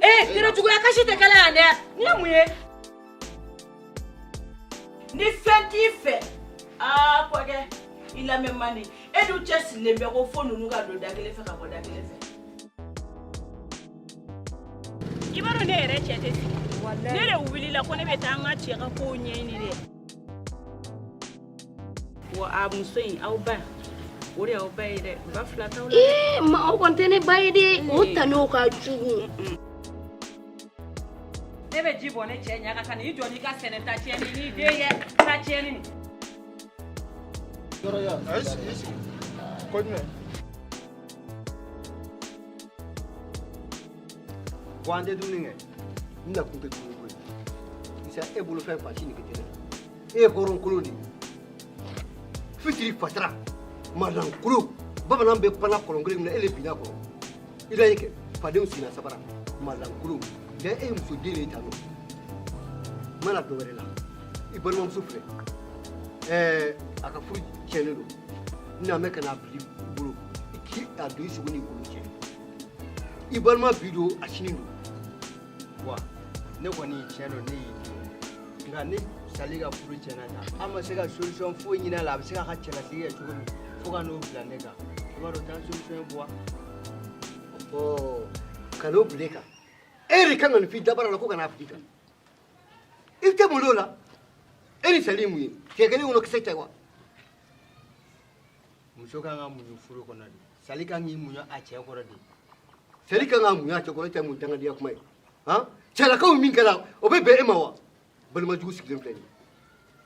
Kira jugu ya kashi te kala ande. Ni amuye. Ni fenti fe. Kwage. Il a même mané. Et du chess le be ko fonu nu ga do dagele fe ka ko dagele fe. Ibaro ne re chete si. Wallahi. Ne re wili la ko ne be tanga chi ka ko nyeni de. Wa amusoyin au ba. Ori au ba ide. Ba flata wala. Ma o kontene ba ide. O tano ka jugu. Nebe jibo ne chenya ka kan i joni ka seneta cheni ni de ye ta cheni. Doraya, yes. Kodme. Wande duninge. Nna kunte duninge. Isa ebulu fa fashi ni ketene. E goron kuloni. Fitri fatra. Malan kulu. Baba nambe pana kolongre mna ele bina ko. Ila yake fadeu sina sabara. Malan kulu. Da e muso dire tano. Mana to werela. Ibon mom sufre. Aka fu chenelo. Ina meka na bili bulu. Ki adu su ni bulu che. Ibon ma video ashinindo. Wa ne woni cheno ne yi. Ngani saliga furu chena ta. Ama sega solution fu nyina la sega ka chena sega chukumi. Fuga no blanega. Ibaro ta solution bwa. Oh, kano bleka. Eri kanga ni fi dabara la ko kana Afrika. Ifte molola. Eri salimu yi. Kekele uno kiseta wa. Mushoka nga munyu furu kona di. Salika ngi munyo ache ko di. Salika nga munyo ache ko ta mun tanga dia kuma. Ha? Chala ka min kala obebe emawa. Balma jugu siglem tani.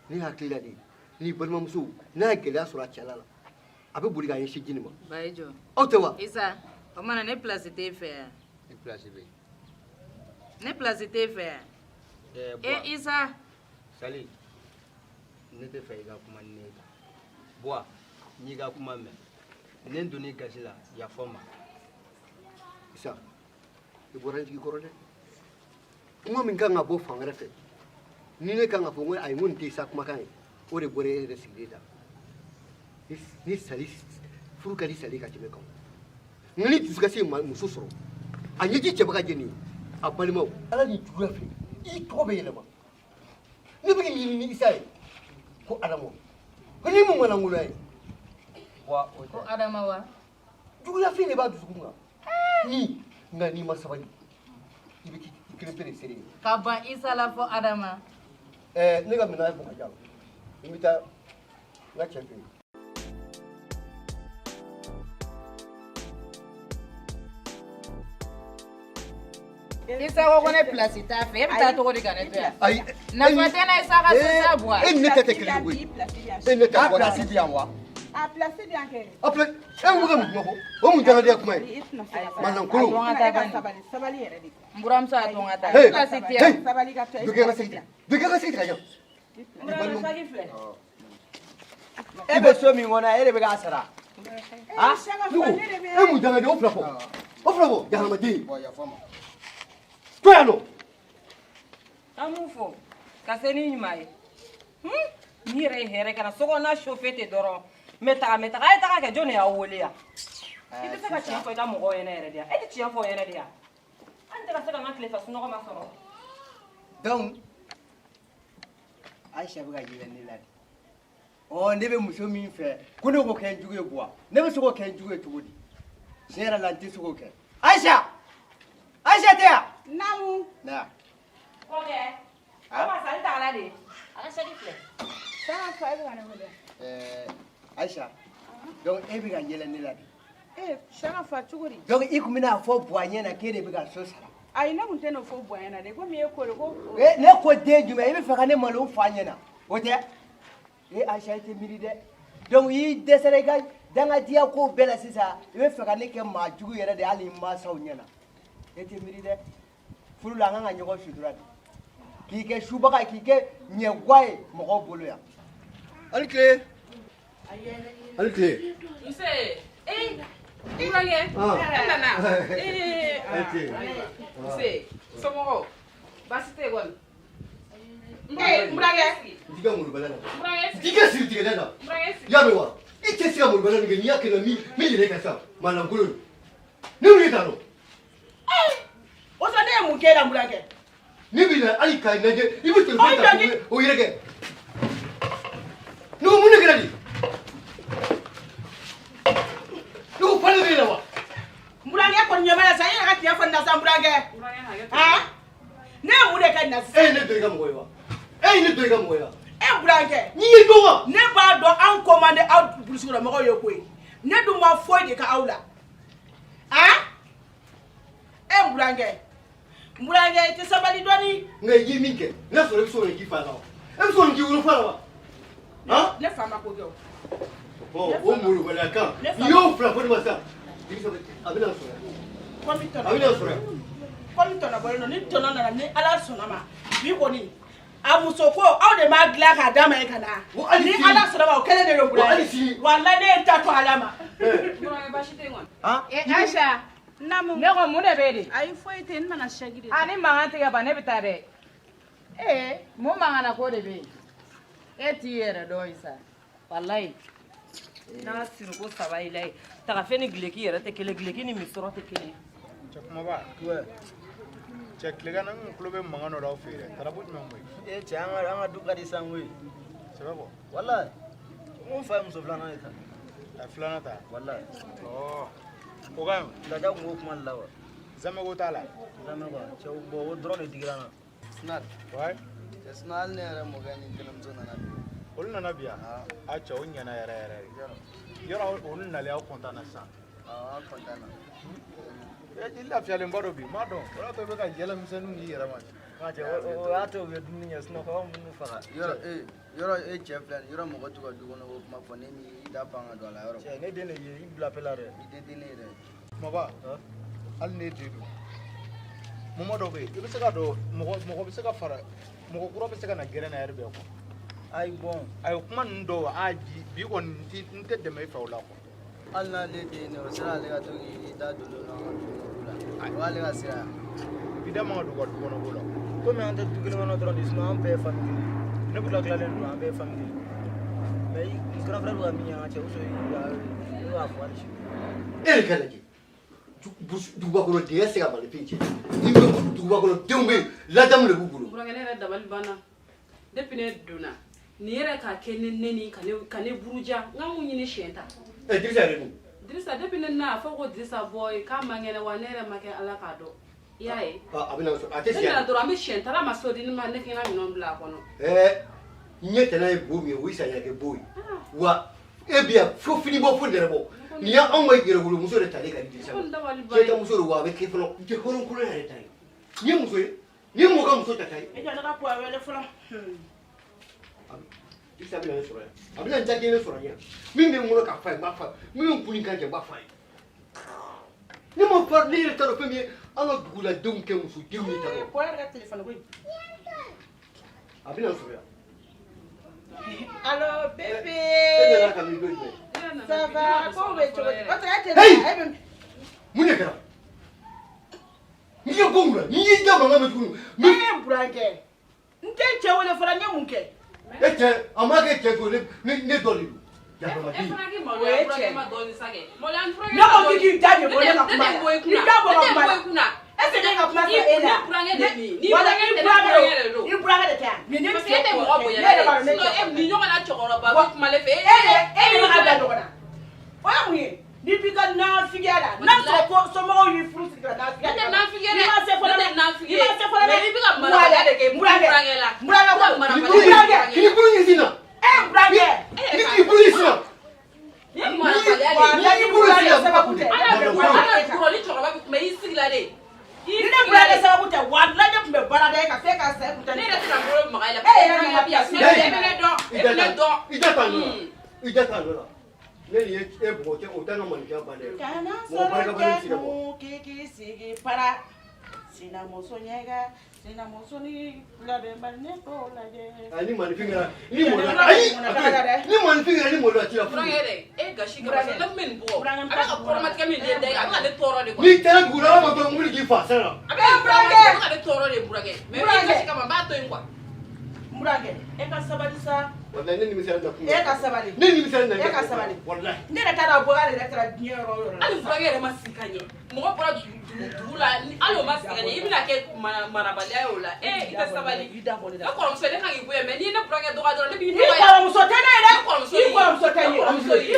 Ni hakila di. Ni balma musu na gela sura chala la. Abe buri ga yin shigini ma. Baijo. Otewa. Isa, o mana ne place te faire. Ni place be. Ne place te faire. Isa. Sali. Ne te fa iga kuma nega. Boa. Ni ga kuma me. Ne ndoni gasila ya forma. Isa. Iboran jigi korode. Kuma min kanga bo fangara te. Ni ne kanga fo ngoi ay mun te sa kuma kan. Ore bore re sigreda. Ni sali furu kali sali ka time ko. Ni tusuka si mususoro. Anyi ji chebaka jeni. Abalimo. Ala ni tuwa fe. I tobe yelema. Ni bi ni isai. Ko adamo. Ko ni mu mana ngulai. Wa Ko adama wa. Jugu ya fe ne ba dusukunga. Ni ngani masabali. Ibiki krepere seri. Ka ban Isa la fo adama. Ne ga mina ko kaja. Imita na champion. Isa ko kone place ta fe. Ebita to ko di kanete ya. Ai. Na fatena Isa ka sa bwa. Ne tete kele wi. Ne ta ko place bien wa. A place bien ke. Après, en muga mu ko. O mu tanga dia kuma. Manan kulu. Sabali yere di. Mburam sa to ngata. Hey. Place ti. Hey. Sabali ka to. Duke ga sita. Duke ga sita ya. Mburam sa ki fle. Ebe so mi ngona ere be ga sara. Ah, shanga Dugo. fo ne be. E mu tanga dia o flafo. O flafo ya hamadi. Boa ya forma. To ya no. Amufo. Ka se ni nyuma ye. Ni re here kana soko na chauffete doro. Meta ay ta ka jone ya wole ya. Ite se ka tia fo ita mo go yene re dia. E ti tia fo yene dia. Ante ka se ka na kle fa suno ko ma soro. Donc Aisha be ga yele ni la. Oh ne be muso min fe. Ko ne ko ken jugu bua. Ne be so ko ken jugu tugudi. Sera la nti so ko ken. Aisha! Aisha tia. Namu. Na. Okay. Ko sa ita ala de. Ala se di fle. Shanga fo e ga na wole. Aisha. Donc e be ga yele ni la. Shanga fo chuguri. Donc ikumina fo boanye na kere be ga so sara. Ai na mun teno fo boyana de ko me ko ko. Ne ko de juma e be fa ka ne malo fanye na. Ote. Aisha ite miri de. Donc yi desere ga danga dia ko bela sisa e be fa ka ne ke ma jugu yere de ali ma saw nyana. Ite miri de. Furu la nga nyogo sutura. Ki ke shubaka ki ke nyegwae mo go bolo ya. Alkle. Alkle. Ise. Murage. Nana. Ise. Somo. Basite gon. Murage. Diga mu balana. Murage. Diga si diga dada. Murage. Ya mewa. Ite si mu balana ni ya kana mi le ka sa. Manan kulu. Ni uri tano. O so de mun kɛ la burankɛ ni bi na ali ka lajɛ I bɛ téléphone ta o yɛrɛ kɛ n'o mun ne kɛra di n'o falen bɛ la wa burankɛ kɔni ɲɛma la sa i yɛrɛ ka tiɲɛ fɔ nin na sa burankɛ han ne ye mun de kɛ nin na sisan e ye ne don I ka mɔgɔ ye wa e ye ne don I ka mɔgɔ ye wa burankɛ n'i ye dɔn wa ne b'a dɔn anw commandé aw burusikɔnɔ mɔgɔw ye koyi ne dun ma foyi de ka aw la han burankɛ I tɛ sabali dɔɔni nka I ye min kɛ n'a sɔrɔ I bɛ sɔn k'i fa la wa e bɛ sɔn k'i wolo fa la wa han ne fa ma ko kɛ o o molobaliya kan n'i y'o fila fɔ ne ma sisan I bɛ sɔrɔ a bɛ na sɔrɔ yan komi a bɛ na sɔrɔ yan komi tɔnɔ bɔlen don ni tɔnɔ nana ni Ala sɔnna ma bi kɔni a muso ko aw de m'a dilan k'a d'a ma ye ka na ni Ala sɔnna ma o kɛlen de don burankɛ walayi ne ye n ta to Ala ma burankɛ baasi tɛ yen kɔni Aisha namu ne ko mun de bɛ de ayi foyi tɛ n nana sɛgi de ani mankan tigɛ ban ne bɛ taa dɛ mun mankan na ko de bɛ yen e t'i yɛrɛ dɔn ye sa walayi n'a siri ko saba i la ye tagafɛn ni gileki yɛrɛ tɛ kelen gileki ni misɔrɔ tɛ kelen cɛ kumaba cɛ tilegan n tulo bɛ mankan dɔ la aw fɛ yen dɛ tarabu jumɛn koyi cɛ an ka du ka di san koyi sɛbɛ bɔ walayi n fa ye muso filanan ye sa a filanan ta walayi o ka ɲi laja kun b'o kuma de la wa zamɛko t'a la lamɛn quoi cɛw bɔn o dɔrɔn de digira n na sinal wayi cɛ sinal hali ne yɛrɛ mɔkɛ ni tɛnɛmuso nana bi olu nana bi yan a cɛ o ɲɛna yɛrɛ yɛrɛ de yɔrɔ olu nalen aw kɔntan na sisan an kɔntan na I lafiyalen ba dɔ bi m'a dɔn o y'a to I bɛ ka yɛlɛmisɛnninw k'i yɛrɛ ma nka cɛ o y'a to u ye dumuni kɛ sinɔn kɔngɔ minnu faga yɔrɔ e cɛ filɛ nin yɔrɔ mɔgɔ t'u ka du kɔnɔ o kuma fɔ ne ni I da pan ka don a la yɔrɔ cɛ ne den de ye I bila pe la dɛ I den den ne yɛrɛ kumaba hali ne den don mɔmɔ dɔ bɛ yen I bɛ se ka dɔn mɔgɔ bɛ se ka fara mɔgɔ kura bɛ se ka na gɛrɛ na yɛrɛ bɛɛ kɔ ayi bɔn a ye kuma ninnu dɔw a ji bi kɔni n tɛ dɛmɛ I fɛ o la kuwa hali n'ale den ne o sera ale ka to k'i da don la o b'ale ka sira I da man ka don u ka du kɔnɔ ko la komi an tɛ du kelen kɔnɔ dɔrɔn de sinɔn an bɛɛ ye famille kelen ne bolo tilalen don an bɛɛ ye famille kelen mais I grand frère bɛ ka min ye an ka cɛ o sɔrɔ I b'a fɔ hali sini e de ka lajɛ duguba kɔnɔ den tɛ se ka bali fɛn cɛ ni duguba kɔnɔ denw bɛ yen ladamu de b'u bolo burankɛ ne yɛrɛ dabali banna depuis ne donna nin yɛrɛ ka kɛ ne neni ka ne buruja n ka mun ɲini siɲɛ ta Dirisa yɛrɛ dun Dirisa depuis ne na a fɔ ko Dirisa boy k'a man kɛnɛ wa ne yɛrɛ ma kɛ Ala k'a dɔn I y'a ye a bɛ na sɔrɔ a tɛ ne siya nana dɔrɔn an bɛ siɲɛ tala ma so di ne ma ne kɛ n ka minɛnw bila a kɔnɔ n ɲɛ tɛnɛ ye bo min ye o ye sariya kɛ bo ye wa e bi yan fo fini bɔ fo nɛrɛ bɔ nin y' anw ka yɛrɛwolomuso de talen ka di Dirisa ma cɛ muso de wa a bɛ kɛ fɔlɔ n tɛ hɔrɔnkolo yɛrɛ ta ye nin ye muso ye nin ye mɔgɔ ka muso ta ta ye e jɔ ne ka puwa wele fɔlɔ Dirisa bɛna ne sɔrɔ yan a bɛna n ta den ne sɔrɔ yan min bɛ n bolo ka fa ye n b'a fa ye min bɛ n kun kan cɛ n b'a fa ye ne ma fa ne yɛrɛ t'a dɔn fɛn min ye an ka duguladenw kɛ musodenw ye ta dɔn puwa yɛrɛ ka telefɔni koyi a bɛna n sɔrɔ yan allo e bébé nana ka min don jumɛn ça va ko bɛ cogo di o tɛ e tɛ Hey! e bɛ mun de kɛra n'i ye bon wula n'i y'i da mankan mɛn tuguni ne ye burankɛ n tɛ cɛ wele fɔlɔ n ye mun kɛ e cɛ a ma kɛ cɛ to ne dɔ de don e yafamadin fana k'i O ye maloya cɛ. burankɛ ma dɔɔni sa kɛ maloya ne ko k'i da de bɔ ne ka kuma ne tɛ bɔ i la i da bɔ ka kuma kunna la kunna est ce que ne ka kuma fɛ e la ne burankɛ de nin ni wala burankɛ i tɛ ne burankɛ burankɛ de don i burankɛ de tɛ yan nin ne parce que e tɛ mɔgɔ bonya ne yɛrɛ b'a dɔn ne dɛ cɛ ni ɲɔgɔn na cɛkɔrɔba Wa- bɛ kuma ne fɛ e de ma bila ɲɔgɔn na o ye mun ye n'i b'i ka nafigiya la n'a sɔrɔ ko somɔgɔw y'i furu siri ka nafigiya ne tɛ nafigiya i ma se fɔlɔ ne dɛ tɛ nafigiya i ma se fɔlɔ dɛ mais i bɛ ka marabaliya de kɛ burankɛ la burankɛ ko burankɛ kini bulu ɲɛ sin na burankɛ ni k'i bulu ɲɛ sin na ni marabaliya de wala ni burankɛ sababu tɛ ala bɛ kɔrɔ ni cɛkɔrɔba bɛ kunbɛn i sigi la de ni ne burankɛ sababu tɛ wala ne tun bɛ baara da e kan f'e ka sa e kun tɛ ne yɛrɛ tɛ na bolo maga i la e yɛrɛ burankɛ bi yan nana ne bɛ ne dɔn i e bɛ ne dɔn da tan nɔ i da tan nɔ la ne ni e bugɔ tɛ o tɛ n ka maninfiya ban dɛ kana mɔgɔ barika bali sɔrɔ ti ka bɔ kɛ k'i sigi para sinamuso ɲɛga sinamuso ni labɛnbali ne t'o lajɛ ni maninfin kɛra ni mɔlɔ ayi ni maninfin kɛra ni mɔlɔ a ti la foyi burankɛ dɛ e gasi kɛ parce que ne tun bɛ nin bugɔ a bɛ ka kɔrɔmatigɛ min den da a bɛ ka ne tɔɔrɔ de n'i taara dugu la a b'a fɔ n wuli k'i fa sara a bɛ ka ne tɔɔrɔ de burankɛ mais e gasi kama n b'a to yen quoi Murage, e ka sabali sa. Wallahi ne nimisala da kuma. E ka sabali. Ne nimisala da. E ka sabali. Wallahi. Ne da taa bɔ ale yɛrɛ taara diɲɛ yɔrɔ o yɔrɔ la. Hali Furake yɛrɛ ma sigi ka ɲɛ. Mɔgɔ bɔra dugu la, hali o ma sigi ka ɲɛ. I bɛna kɛ marabaliya ye o la. I tɛ sabali. Ne kɔrɔmuso ne kan k'i bonya mais n'i ye ne Furake dɔgɔya dɔrɔn ne b'i dɔgɔya. I kɔrɔmuso tɛ ne ye dɛ. I kɔrɔmuso tɛ n ye. Ne kɔrɔmuso ye.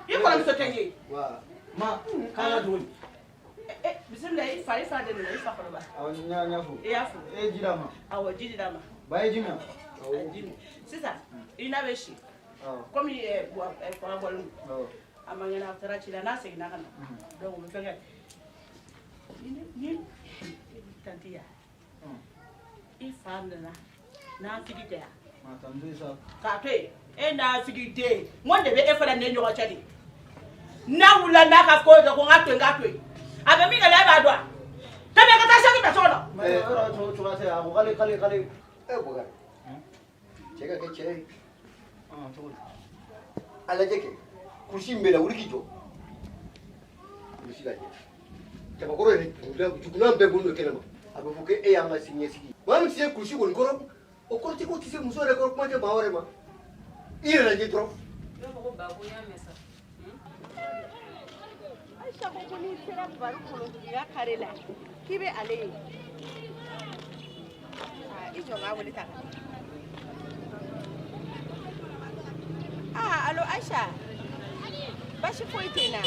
I kɔrɔmuso tɛ n ye. Ma, kana doni. Bisimila i fa de la i fa kɔrɔba. Awɔ nya fo. I y'a fo. E ji d'a ma. Awɔ ji d'a ma. Ba ye ji min. Sisan i n'a bɛ si. Komi fanga bɔlen don. A ma ɲɛna a taara ci la n'a seginna ka na. Donc o bɛ fɛn kɛ. Ni tanti ya. I fa nana n'a tigi tɛ yan. Ma tanti sa. K'a to yen e n'a tigi den n ko de bɛ e fana ne ɲɔgɔn cɛ de. N'a wulila n'a ka ko kɛ ko n k'a to yen n k'a to yen. A bɛ min kɛ e b'a dɔn wa? Tɛmɛ ka taa segi bɛ so kɔnɔ. Yɔrɔ cogo tɛ a ko k'ale. E Bokari. Cɛ ka kɛ cɛ ye. Cogo di? A lajɛ kɛ. Kurusi min bɛ la wuli k'i jɔ. Kurusi lajɛ. Jabakɔrɔ yɛrɛ jugulan bɛɛ bolo don kɛnɛ ma. A bɛ fɔ ko e y'an ka siniɲɛsigi. Maa min tɛ se kurusi kɔni kɔrɔ o kɔrɔ tɛ ko tɛ se muso yɛrɛ kɔrɔ kuma tɛ maa wɛrɛ ma. I yɛrɛ lajɛ dɔrɔn. I b'a fɔ ko ba ko n y'a mɛn sa. Aisha ko n'i sera baro kɔnɔtigiya kare la k'i bɛ ale ye. I jɔ n k'a wele ta. Allo Aisha basi foyi tɛ n na.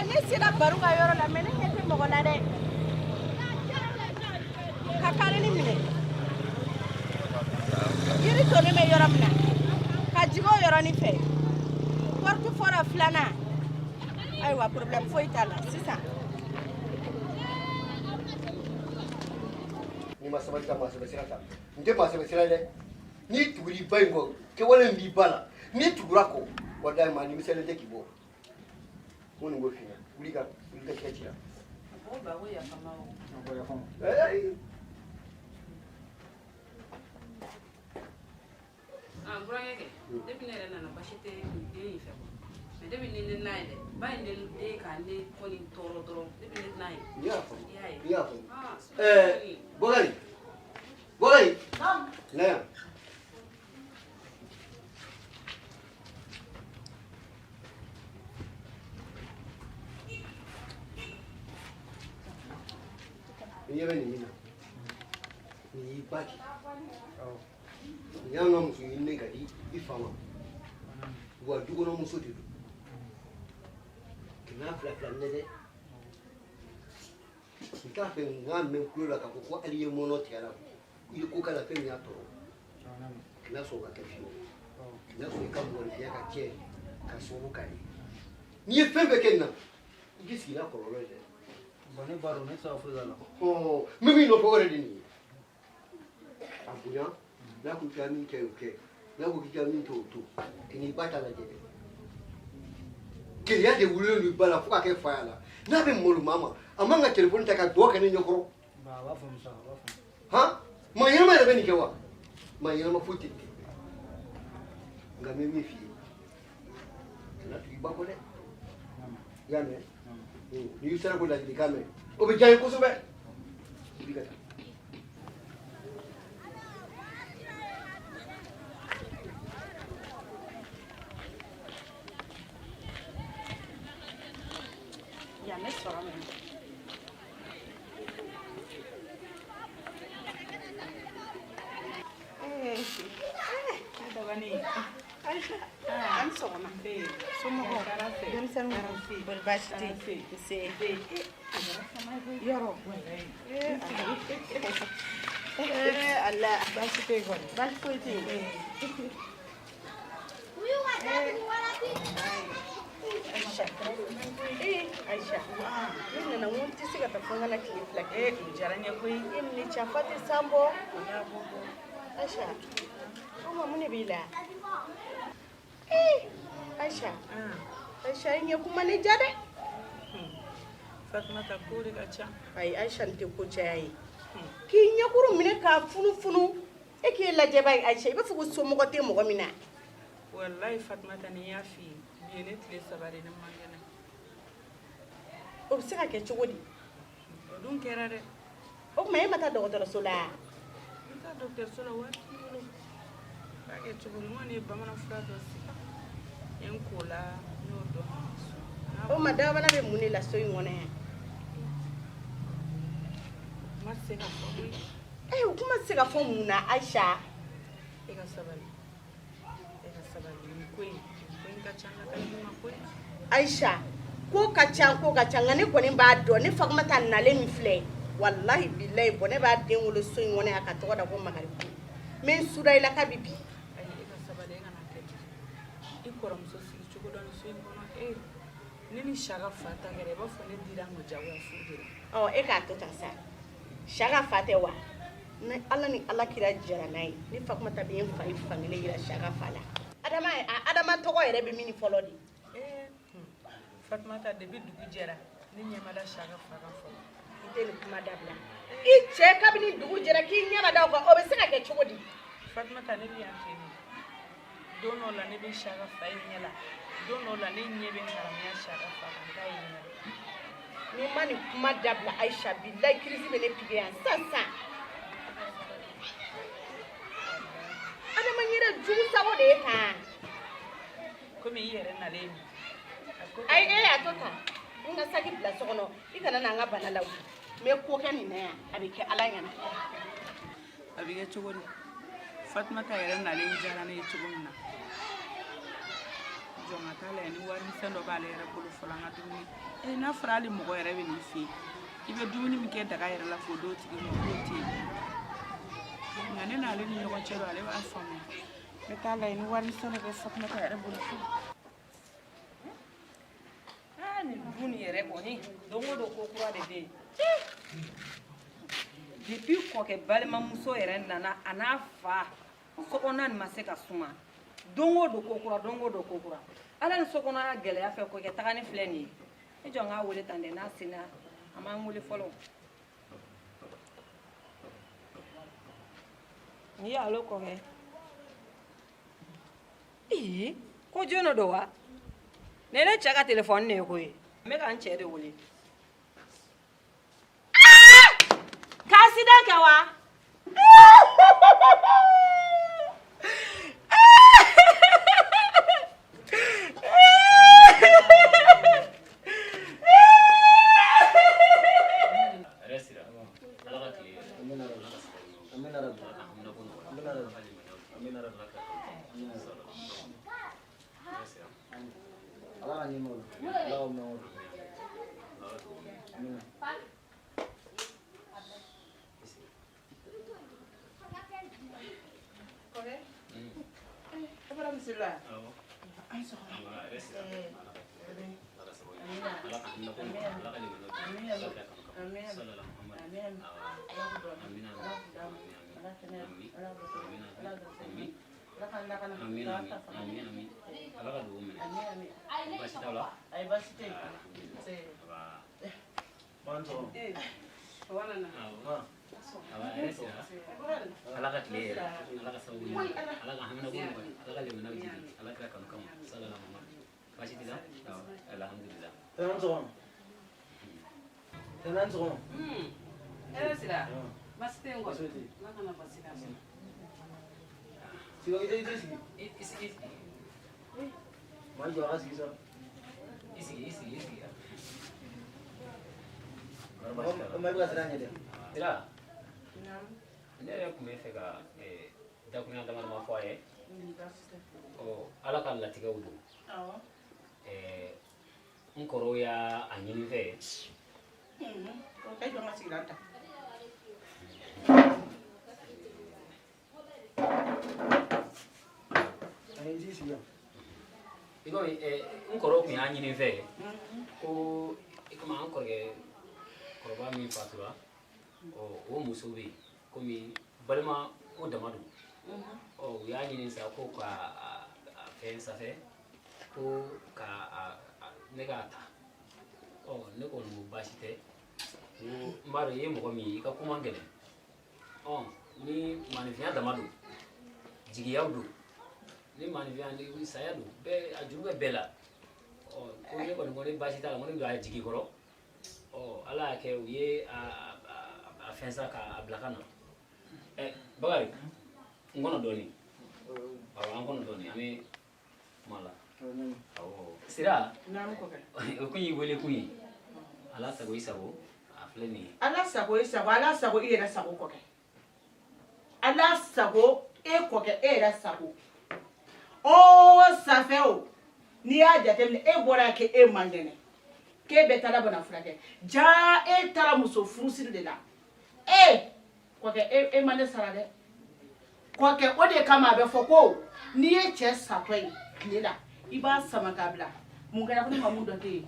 Ne sera baro ka yɔrɔ la mais ne ɲɛ tɛ mɔgɔ la dɛ. Ka kare ni minɛ. Yiri tonen bɛ yɔrɔ min na ka jigin o yɔrɔnin fɛ. Porte fɔlɔ filanan. Ayiwa problème foyi t'a la sisan. Ni ma sabali ta maa sɛbɛ sira ta. N tɛ maa sɛbɛ sira ye dɛ. N'i tugura i ba in kɔ kɛwale min b'i ba la n'i tugura kɔ walahi maa nimisalen tɛ k'i bɔ. N ko nin ko f'i ɲɛna wuli ka tigɛ ci la. Ko ba ko yafama o. Ko yafama. Furake kɛ depuis ne yɛrɛ nana basi tɛ den in fɛ mais depuis ne n'a ye dɛ ba in den ka ne kɔni tɔɔrɔ dɔrɔn depuis ne n'a ye. I y'a faamu. I y'a ye. I y'a faamu. Bokari. Na yan. Ni ɲɛ bɛ nin min na nin y'i ba de. Nin y'an ka muso ɲininen ka di i fa ma wa dukɔnɔmuso de don. Kɛmɛ fila ne dɛ. N t'a fɛ n k'a mɛn tulo la k'a fɔ ko hali i ye mɔnɔ tigɛ la i ye ko k'a la fɛn min y'a tɔɔrɔ. Kana sɔn ka kɛ fiyewu. Kana sɔn i ka mɔgɔninfinya ka tiɲɛ ka sababu k'a ye. N'i ye fɛn fɛn kɛ nin na i k'i sigi n'a kɔlɔlɔ ye dɛ. Bon ne b'a dɔn ne tɛ se ka foyi k'a la. N bɛ min nɔfɛ o yɛrɛ de nin ye. A bonya n'a ko k'i ka min kɛ o kɛ n'a ko k'i ka min to o to k'i n'i ba ta lajɛ dɛ. Keleya de wulilen don i ba la fo ka kɛ fa y'a la n'a bɛ malo maa ma a man ka telefɔni ta ka dɔgɔ kɛ ne ɲɛkɔrɔ. A b'a faamu sa a b'a faamu. Han maa ɲɛnama yɛrɛ bɛ nin kɛ wa maa ɲɛnama foyi tɛ nin kɛ nka n bɛ min f'i ye kana tugu i ba kɔ dɛ i y'a mɛn n'i sera ko ladilikan mɛn o bɛ diya n ye kosɛbɛ i bi ka taa. Ya ne sɔrɔ mɛ. An sɔgɔma. Somɔgɔw. Denmisɛnninw. Bari baasi tɛ yen. Nse. Yɔrɔ. Ala. Baasi tɛ yen kɔni. Baasi foyi tɛ yen. Aisha, ne nana n ko n tɛ se ka taa fo n kana tile fila kɛ. O diyara n ye koyi. E ni ne cafa tɛ san bɔ. Aisha, o ma mun de b'i la? Aisha, Aisha i ɲɛ kuma ne ja dɛ. Fatumata ko de ka ca. Ayi Aisha n tɛ ko caya ye. K'i ɲɛkuru minɛ k'a funufunu e k'e lajɛ ba ye Aisha i b'a fɔ ko somɔgɔ tɛ mɔgɔ min na. Wallahi Fatumata ni y'a f'i ye bi ye ne tile 3 de ne man kɛnɛ. O bɛ se ka kɛ cogo di? O dun kɛra dɛ. o kuma e ma taa dɔgɔtɔrɔso la n taa dɔgɔtɔrɔso la waati bolo b'a kɛ cogo min n kɔni ye bamanan fura dɔ sigi n ko la n y'o dɔn o ma dagabana bɛ mun de la so in kɔnɔ yan ma se ka fɔ koyi o kuma tɛ se ka fɔ mun na Ayisa e ka sabali nin ko in ka ca ala ka ɲi ma koyi Ayisa ko ka ca nka ne kɔni b'a dɔn ne Fatumata nalen min filɛ wallahi billahi bɔn ne b'a den wolo so in kɔnɔ yan ka tɔgɔ da ko Magaribu mais n suda i la k'a bɛ bi ayi e ka sabali e kana kɛ ten i kɔrɔmuso sigi cogo dɔ ni so in kɔnɔ ne ni Saka fa ta kɛra i b'a fɔ ne dira a ma jagoya furu de la e k'a to tan sa Saka fa tɛ wa ni ala ni ala kira jɛra n'a ye ni Fatumata bɛ n fa i fankelen yira Saka fa la Adama tɔgɔ yɛrɛ bɛ min fɔlɔ de Fatumata depuis dugu jɛra ne ɲɛ ma da Saka fa kan fɔlɔ i tɛ nin kuma dabila i cɛ kabini dugu jɛra k'i ɲɛ ma da o kan o bɛ se ka kɛ cogo di Fatumata ne bɛ yan fɛ nin don dɔw la ne bɛ Saka fa ye ɲɛ la don dɔw la ne ɲɛ bɛ haramuya Saka fa kan n t'a ye ɲɛ ni ma nin kuma dabila Ayisa billahi crise bɛ ne piqué yan sisan Adama yɛrɛ jugu sago de ye kan komi i yɛrɛ nalen ayi a to tan n ka saki bila so kɔnɔ i kana n'an ka bana la n bɛ ko kɛ nin na yan a bɛ kɛ ala ɲɛna a bɛ kɛ cogo di Fatumata yɛrɛ nalen diyara ne ye cogo min na jɔn ka taa lajɛ ni warimisɛn dɔ b'ale yɛrɛ bolo fɔlɔ an ka dumuni n'a fɔra hali mɔgɔ yɛrɛ bɛ nin fɛ yen i bɛ dumuni min kɛ daga yɛrɛ la k'o d'o tigi ma k'o tɛ yen nka ne n'ale ni ɲɔgɔn cɛ don ale b'a faamuya n bɛ taa lajɛ ni warimisɛn dɔ bɛ Fatumata yɛrɛ bolo fɔlɔ nin dun yɛrɛ kɔni don o don ko kura de bɛ yen depuis kɔkɛ balimamuso yɛrɛ nana a n'a fa sokɔnɔna nin ma se ka suma don o don ko kura ala ni sokɔnɔna gɛlɛya fɛ kɔkɛ tagani filɛ nin ye e jɔn k'a wele tan dɛ n'a sena a m'an wele fɔlɔ ni alo kɔkɛ ko jɔn don wa ne cɛ ka telefɔni de ye koyi n bɛ ka n cɛ de wele k'accident kɛ wa ne yɛrɛ tun bɛ fɛ ka dakuruɲa damadama fɔ a ye ala ka latigɛw don n kɔrɔw y'a ɲini fɛ i komi n kɔrɔw tun y'a ɲini fɛ ko komi an kɔrɔkɛ kɔrɔba min fatura o muso bɛ yen komi balima o dama don u y'a ɲini sa ko ka fɛn sanfɛ ko ka ne k'a ta ne kɔni ko baasi tɛ n b'a dɔn i ye mɔgɔ min ye i ka kuma gɛlɛn ni maanifinya dama don jigiyaw don ni maanifinya ni saya don bɛɛ a juru bɛ bɛɛ la ko ne kɔni ko ne baasi t'a la ko ne don a jigi kɔrɔ ala y'a kɛ u ye a fɛn sa k'a bila ka na Bakari n kɔnɔ dɔɔni awɔ an kɔnɔ dɔɔni an bɛ kuma la awɔ Sira o kun y'i wele kun ye Ala sago i sago a filɛ nin ye Ala sago i sago Ala sago i yɛrɛ sago kɔkɛ Ala sago e kɔkɛ e yɛrɛ sago Safɛ o n'i y'a jateminɛ e bɔra kɛ e man kɛnɛ k'e bɛ taara bana furakɛ ja e taara muso furusiri de la kɔkɛ e man ne sara dɛ kɔkɛ o de kama a bɛ fɔ ko n'i ye cɛ satɔ ye tile la i b'a sama k'a bila mun kɛra ko ne ma mun dɔn tɛ yen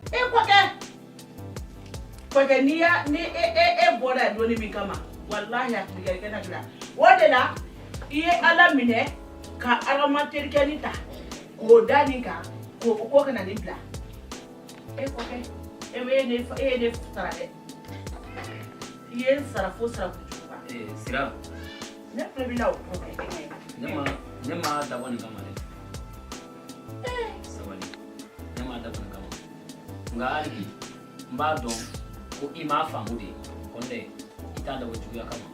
kɔkɛ ni e bɔra yan dɔɔni min kama walahi a tigi kɛ na bila o de la i ye Ala minɛ ka Ala terikɛ ni ta k'o da nin kan k'o kana nin bila kɔkɛ e ye ne sara dɛ i ye n sara fo sara kojugu Sira ne filɛ b'i la o kɔkɛ ne ma dabɔ nin kama dɛ sabali ne ma dabɔ nin kama nka hali bi n b'a dɔn ko i m'a faamu de ko n tɛ i t'a dabɔ juguya kama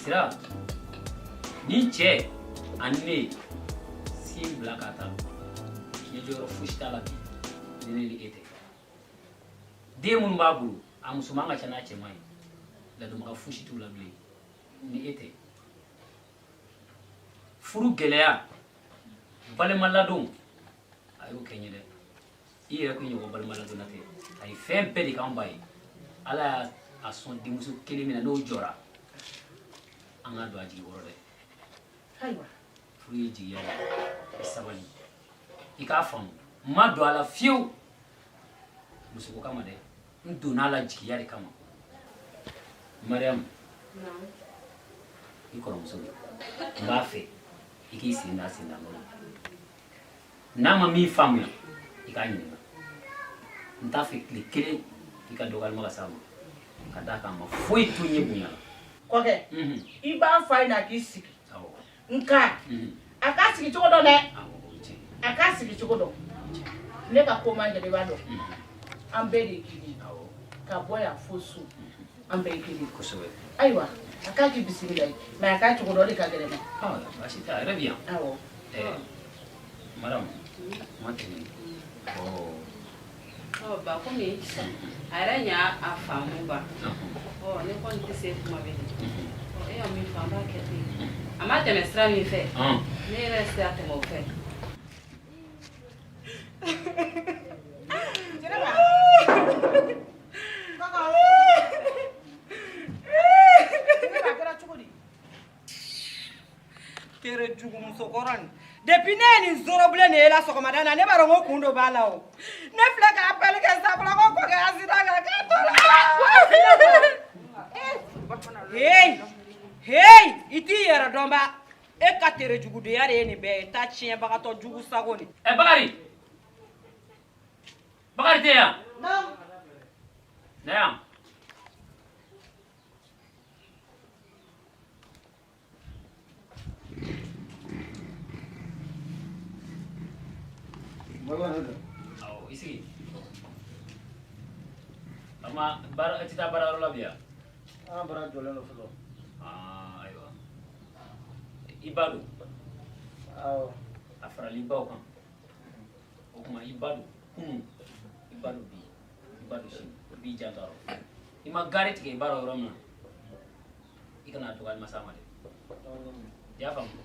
Sira ni cɛ ani ne sin bila ka taa ɲɛjɔyɔrɔ fosi t'a la bi ni ne ni e tɛ den minnu b'a bolo a musoman ka ca n'a cɛman ye ladonbaga fosi t'u la bilen ni e tɛ furu gɛlɛya balima ladon a y'o kɛ n ye dɛ i yɛrɛ kun ɲɔgɔn balima ladonna tɛ a ye fɛn bɛɛ de k'an ba ye Ala y'a sɔn denmuso kelen min na n'o jɔra an ka don a jigi kɔrɔ dɛ furu ye jigiya ye i sabali i k'a faamu n ma don a la fiyewu musoko kama dɛ n donna a la jigiya de kama Mariam i kɔrɔmuso n b'a fɛ i k'i sen da nɔnɔ n'a ma min faamuya i k'a ɲininka n t'a fɛ tile kelen i ka dɔgɔyalima ka s'a ma ka d'a kan a ma foyi to n ye bonya la kɔkɛ i b'a fɔ a ye na k'i sigi nka a k'a sigi cogo dɔn dɛ a k'a sigi cogo dɔn ne ka ko man gɛlɛn i b'a dɔn an bɛɛ de ye kelen ka bɔ yan fo so an bɛɛ ye kelen kosɛbɛ ayiwa a k'a k'i bisimila ye mais a k'a cogo dɔn o de ka gɛlɛn dɛ baasi tɛ a yɛrɛ bɛ yan awɔ madame ma tɛmɛ ba komi a yɛrɛ y'a faamu ba ne kɔni tɛ se kuma bɛ e y'a min fɔ an b'a kɛ ten a ma tɛmɛ sira min fɛ ne yɛrɛ sira tɛmɛ o fɛ tere jugu musokɔrɔ nin depuis ne ye nin zorobilen de ye la sɔgɔmada na ne b'a dɔn ko kun dɔ b'a la o ne filɛ k'a pɛli kɛ sabula ko kɔkɛ a sida kɛ k'a tɔɔrɔ hey i t'i yɛrɛ dɔn ba e ka tere jugudoya de ye nin bɛɛ ye ta tiɲɛbagatɔ jugu sago nin Bakari tɛ yan na yan awɔ i sigi o tuma i tɛ taa baarayɔrɔ la bi yan an bara jɔlen don fɔlɔ ayiwa i ba don awɔ a farali baw kan o tuma i ba don kunun i ba don bi i ba don sini i b'i janto a rɔ i ma gari tigɛ i ba rɔ yɔrɔ min na i kana dɔgɔyalima s'a ma dɛ i y'a faamu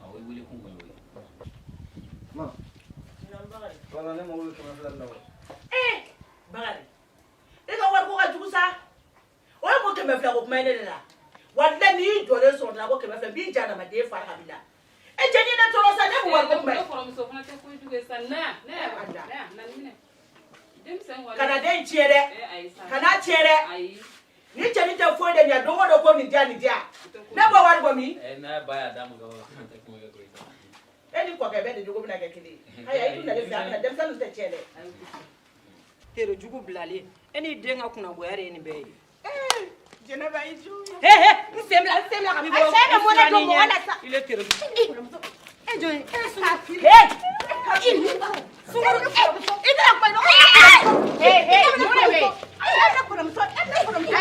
awɔ i wele kun kɔni o ye ma wala ne ma wele 200 la wa Bakari e ka wari ko ka jugu sa o ye ko 200 ko kuma ne de la walahi n'i jɔlen sɔrɔ la ko 200 b'i ja adamaden fara ka bila e cɛ ni ne tɔɔrɔ sa ne bɛ wari ko kuma ye kɔrɔmuso fana tɛ koyi jugu ye sa ne na ni minɛ denmisɛn wari kana den tiɲɛ dɛ kana tiɲɛ dɛ ni cɛnin tɛ foyi de ɲɛ don o don ko nin diya nin diya ne bɔ wari bɔ min n'a ba y'a d'a ma kaban tɛ kuma kɛ koyi e ni kɔkɛ bɛɛ de jogo bɛna kɛ kelen ye ayi i bɛna ne fɛ a bɛna denmisɛnninw tɛ tiɲɛ dɛ tere jugu bilalen e n'i den ka kunnagoya de ye nin bɛɛ ye Jɛnɛba i jugu n sen bila ka b'i bolo a cɛ bɛ mɔnɛ don mɔgɔ la sa il est tere jugu e jɔn e sa fili sunguru i bɛna kɔ mun de bɛ yen e bɛ kɔrɔmuso e bɛ kɔrɔmuso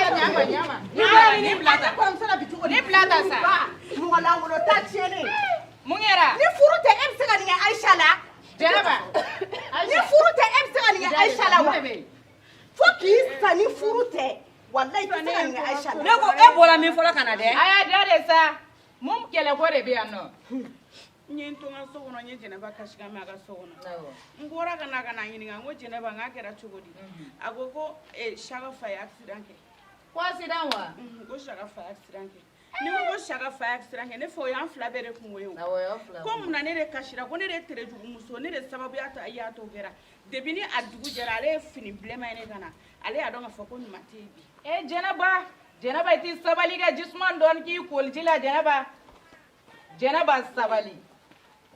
wallahi ne Aisha ne ko e bɔra min fɔlɔ kana dɛ aya da de sa mun kɛlɛ ko de bɛ yan nɔ n ye n to n ka so kɔnɔ n ye Jɛnɛba kasi kan mɛn a ka so kɔnɔ n bɔra ka na ɲininka n ko Jɛnɛba n k'a kɛra cogo di a ko Saka fa ye accident kɛ ko accident wa ko Saka fa ye accident kɛ ni ko Saka fa ye accident kɛ ne fɛ o y'an fila bɛɛ de kungo ye o ko mun na ne de kasira ko ne de terejugumuso ne de sababuya ta y'a to kɛra depuis ni a dugu jɛra ale ye fini bilenman ye ne ka na ale y'a dɔn k'a fɔ ko ɲuman tɛ yen bi Jɛnɛba i tɛ sabali kɛ jisuman dɔɔni k'i koli ji la Jɛnɛba sabali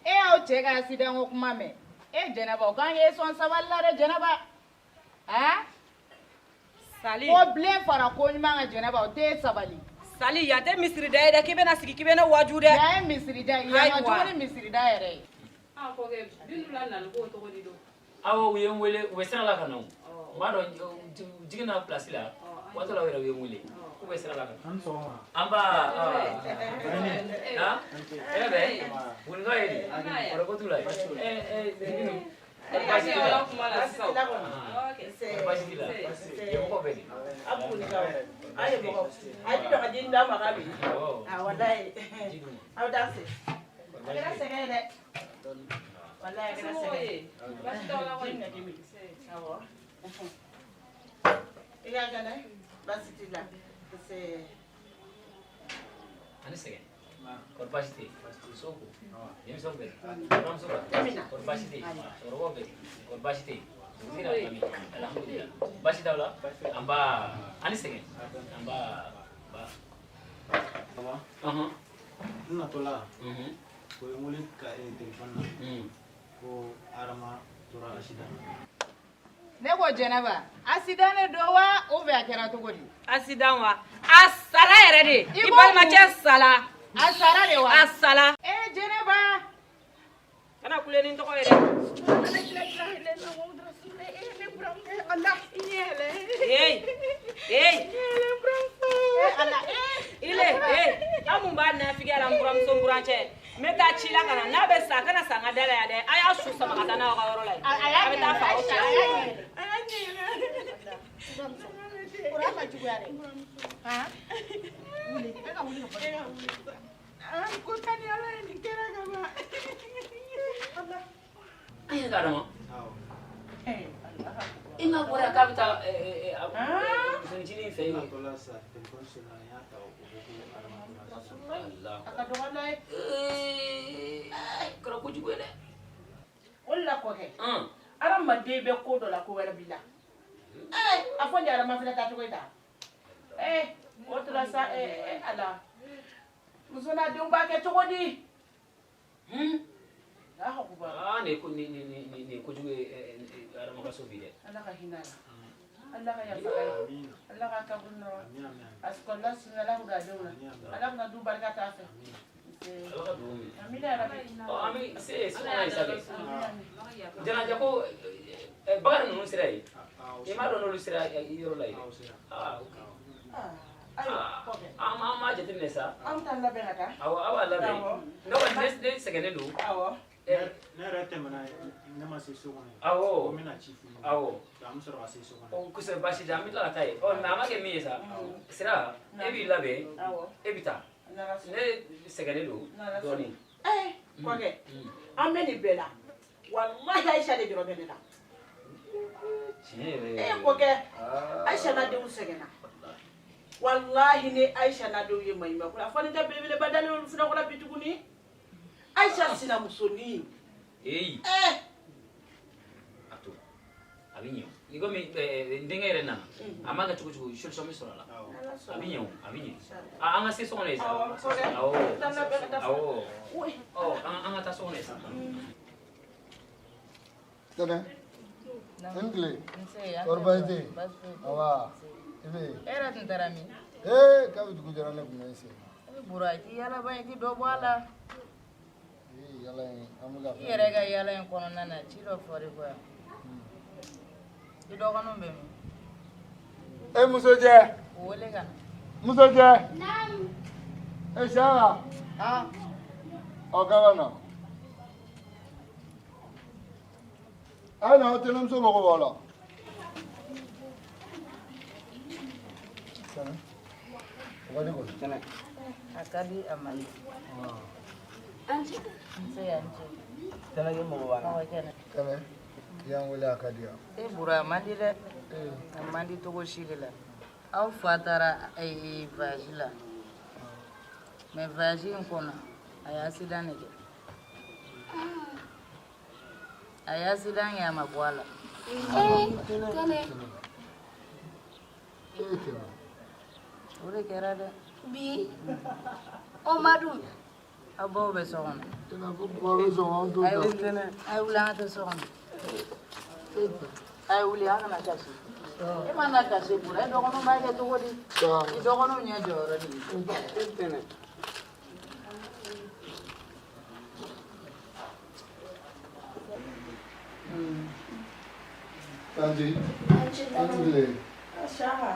e y'aw cɛ ka accident ko kuma mɛn Jɛnɛba o k'an ye sɔn sabali la dɛ Jɛnɛba Sali ko bilen fara ko ɲuman kan Jɛnɛba o tɛ sabali Sali ya tɛ misiri da ye dɛ k'i bɛna sigi k'i bɛ ne waju dɛ ya ye misiri da ye yan cogo ni misiri da yɛrɛ ye ko kɛ Bintu nana ko tɔgɔ di don awɔ u ye n wele u bɛ sira la ka na o n b'a dɔn jiginna place la waati la u yɛrɛ u ye n wele k'u bɛ sira la ka na an ba e bɛ buninga ye de kɔrɔ ko t'u la ye basi t'i la basi t'i la mɔgɔ bɛ de ayi mɔgɔ ayi dɔgɔ di nda maga bi wallahi aw da se a kɛra sɛgɛn ye dɛ wallahi a kɛra sɛgɛn ye basi t'aw la kɔni awɔ i ka gɛlɛ basi t'i la ani sɛgɛn kɔrɔ basi tɛ yen so ko denmisɛnw bɛ yen balimamuso bɛ yen kɔrɔ basi tɛ yen cɛkɔrɔbaw bɛ yen kɔrɔ basi tɛ yen dugutigi n'a lamɛn alhamdulilah basi t'aw la an b'a ani sɛgɛn an b'a n natɔla o ye n wele ka telefɔni na ko Adama tora accident ne ko Jɛnɛba accident de don wa ou bien a kɛra cogo di accident wa a sala yɛrɛ de i balimacɛ sala a sara de wa a sala Jɛnɛba kana kule ni tɔgɔ ye dɛ an mun b'a nafigiya la n buramuso n burancɛ n bɛ taa ci la ka na n'a bɛ sa a kana sa n ka da la yan dɛ a y'a su sama ka taa n'a ka yɔrɔ la yen a bɛ taa fa aw cɛ Adama i ma bɔra k'a bɛ taa musonincinin fɛ yen natɔla sa telefɔni sona n y'a ta o ko Adama a ka dɔgɔ n'a ye kɛra kojugu ye dɛ o de la kɔkɛ adamaden bɛ ko dɔ la ko wɛrɛ b'i la a fɔ n jɛ adama fana taa cogo ye ta o tora sa ala muso n'a denw b'a kɛ cogo di nin ye kojugu ye Adama ka so bi dɛ ala ka hinɛ la ala ka yafa a ye ala ka kaburu nɔrɔ a sɔrɔla sun ala k'u da denw na ala kana du barika t'a fɛ ala ka dugawu minɛ amina yarabi an bɛ se sɔgɔma ye sa kɛ jɛnajɛ ko Bakari ninnu sera yen i m'a dɔn n'olu sera yɔrɔ la yen an m'a jateminɛ sa an t'an labɛn ka taa awɔ aw b'a labɛn ne kɔni ne sɛgɛnnen don ne yɛrɛ tɛmɛna ne ma se so kɔnɔ awɔ ko n bɛna ci f'i ye awɔ an bɛ sɔrɔ ka se so kɔnɔ kosɛbɛ baasi tɛ an bɛ tila ka taa yen mɛ a ma kɛ min ye sa sira e b'i labɛn e bɛ taa ne sɛgɛnnen don dɔɔnin kɔkɛ an bɛ nin bɛɛ la walahi Aisha de jɔrɔ bɛ ne la tiɲɛ yɛrɛ kɔkɛ Aisha n'a denw sɛgɛnna walahi ni Aisha n'a denw ye maɲuman ko la fɔ ni tɛ belebeleba dalen olu fana kɔnɔ bi tuguni Aisha sinamusonin a to a bɛ ɲɛ i komi n denkɛ yɛrɛ nana a ma kɛ cogo cogo solution bɛ sɔrɔ a la a bɛ ɲɛ o a bɛ ɲɛ an ka se so kɔnɔ yen sa awɔ an ka taa so kɔnɔ yen sa Tɛnɛ n tile kɔrɔ baasi tɛ yen awa i bɛ yen e yɛrɛ tun taara min k'a bɛ dugu jɛra ne tun bɛ n sen bura i tɛ yalaba i tɛ dɔ bɔ a la yala in an bɛ ka i yɛrɛ ka yala in kɔnɔna na ci dɔ fɔra i kɔ yan i dɔgɔninw bɛ min e muso cɛ o wele ka na muso cɛ Saka ɔ k'a bɛ na a ye na aw tɛnɛmuso mago b'aw la A ka di a man. Nse ya nche. Tana ke mo ba. Awa kene. Kame, yan wele a ka di ya. E bura a man di dɛ. A man di togo si de la. Aw fa taara voyage la. Mais voyage in kɔnɔ, a ye accident de kɛ. A ye accident kɛ a ma bɔ a la. O de kɛra dɛ. Bi o ma dun. Aw baw bɛ so kɔnɔ. Balo A ye wuli an ka kɛ so kɔnɔ. A ye wuli an kana kasi. E ma na kasi bura, e dɔgɔninw b'a kɛ cogo di? I dɔgɔninw ɲɛ jɔyɔrɔ de ye. Tanti, alhamdulillah. Achaha.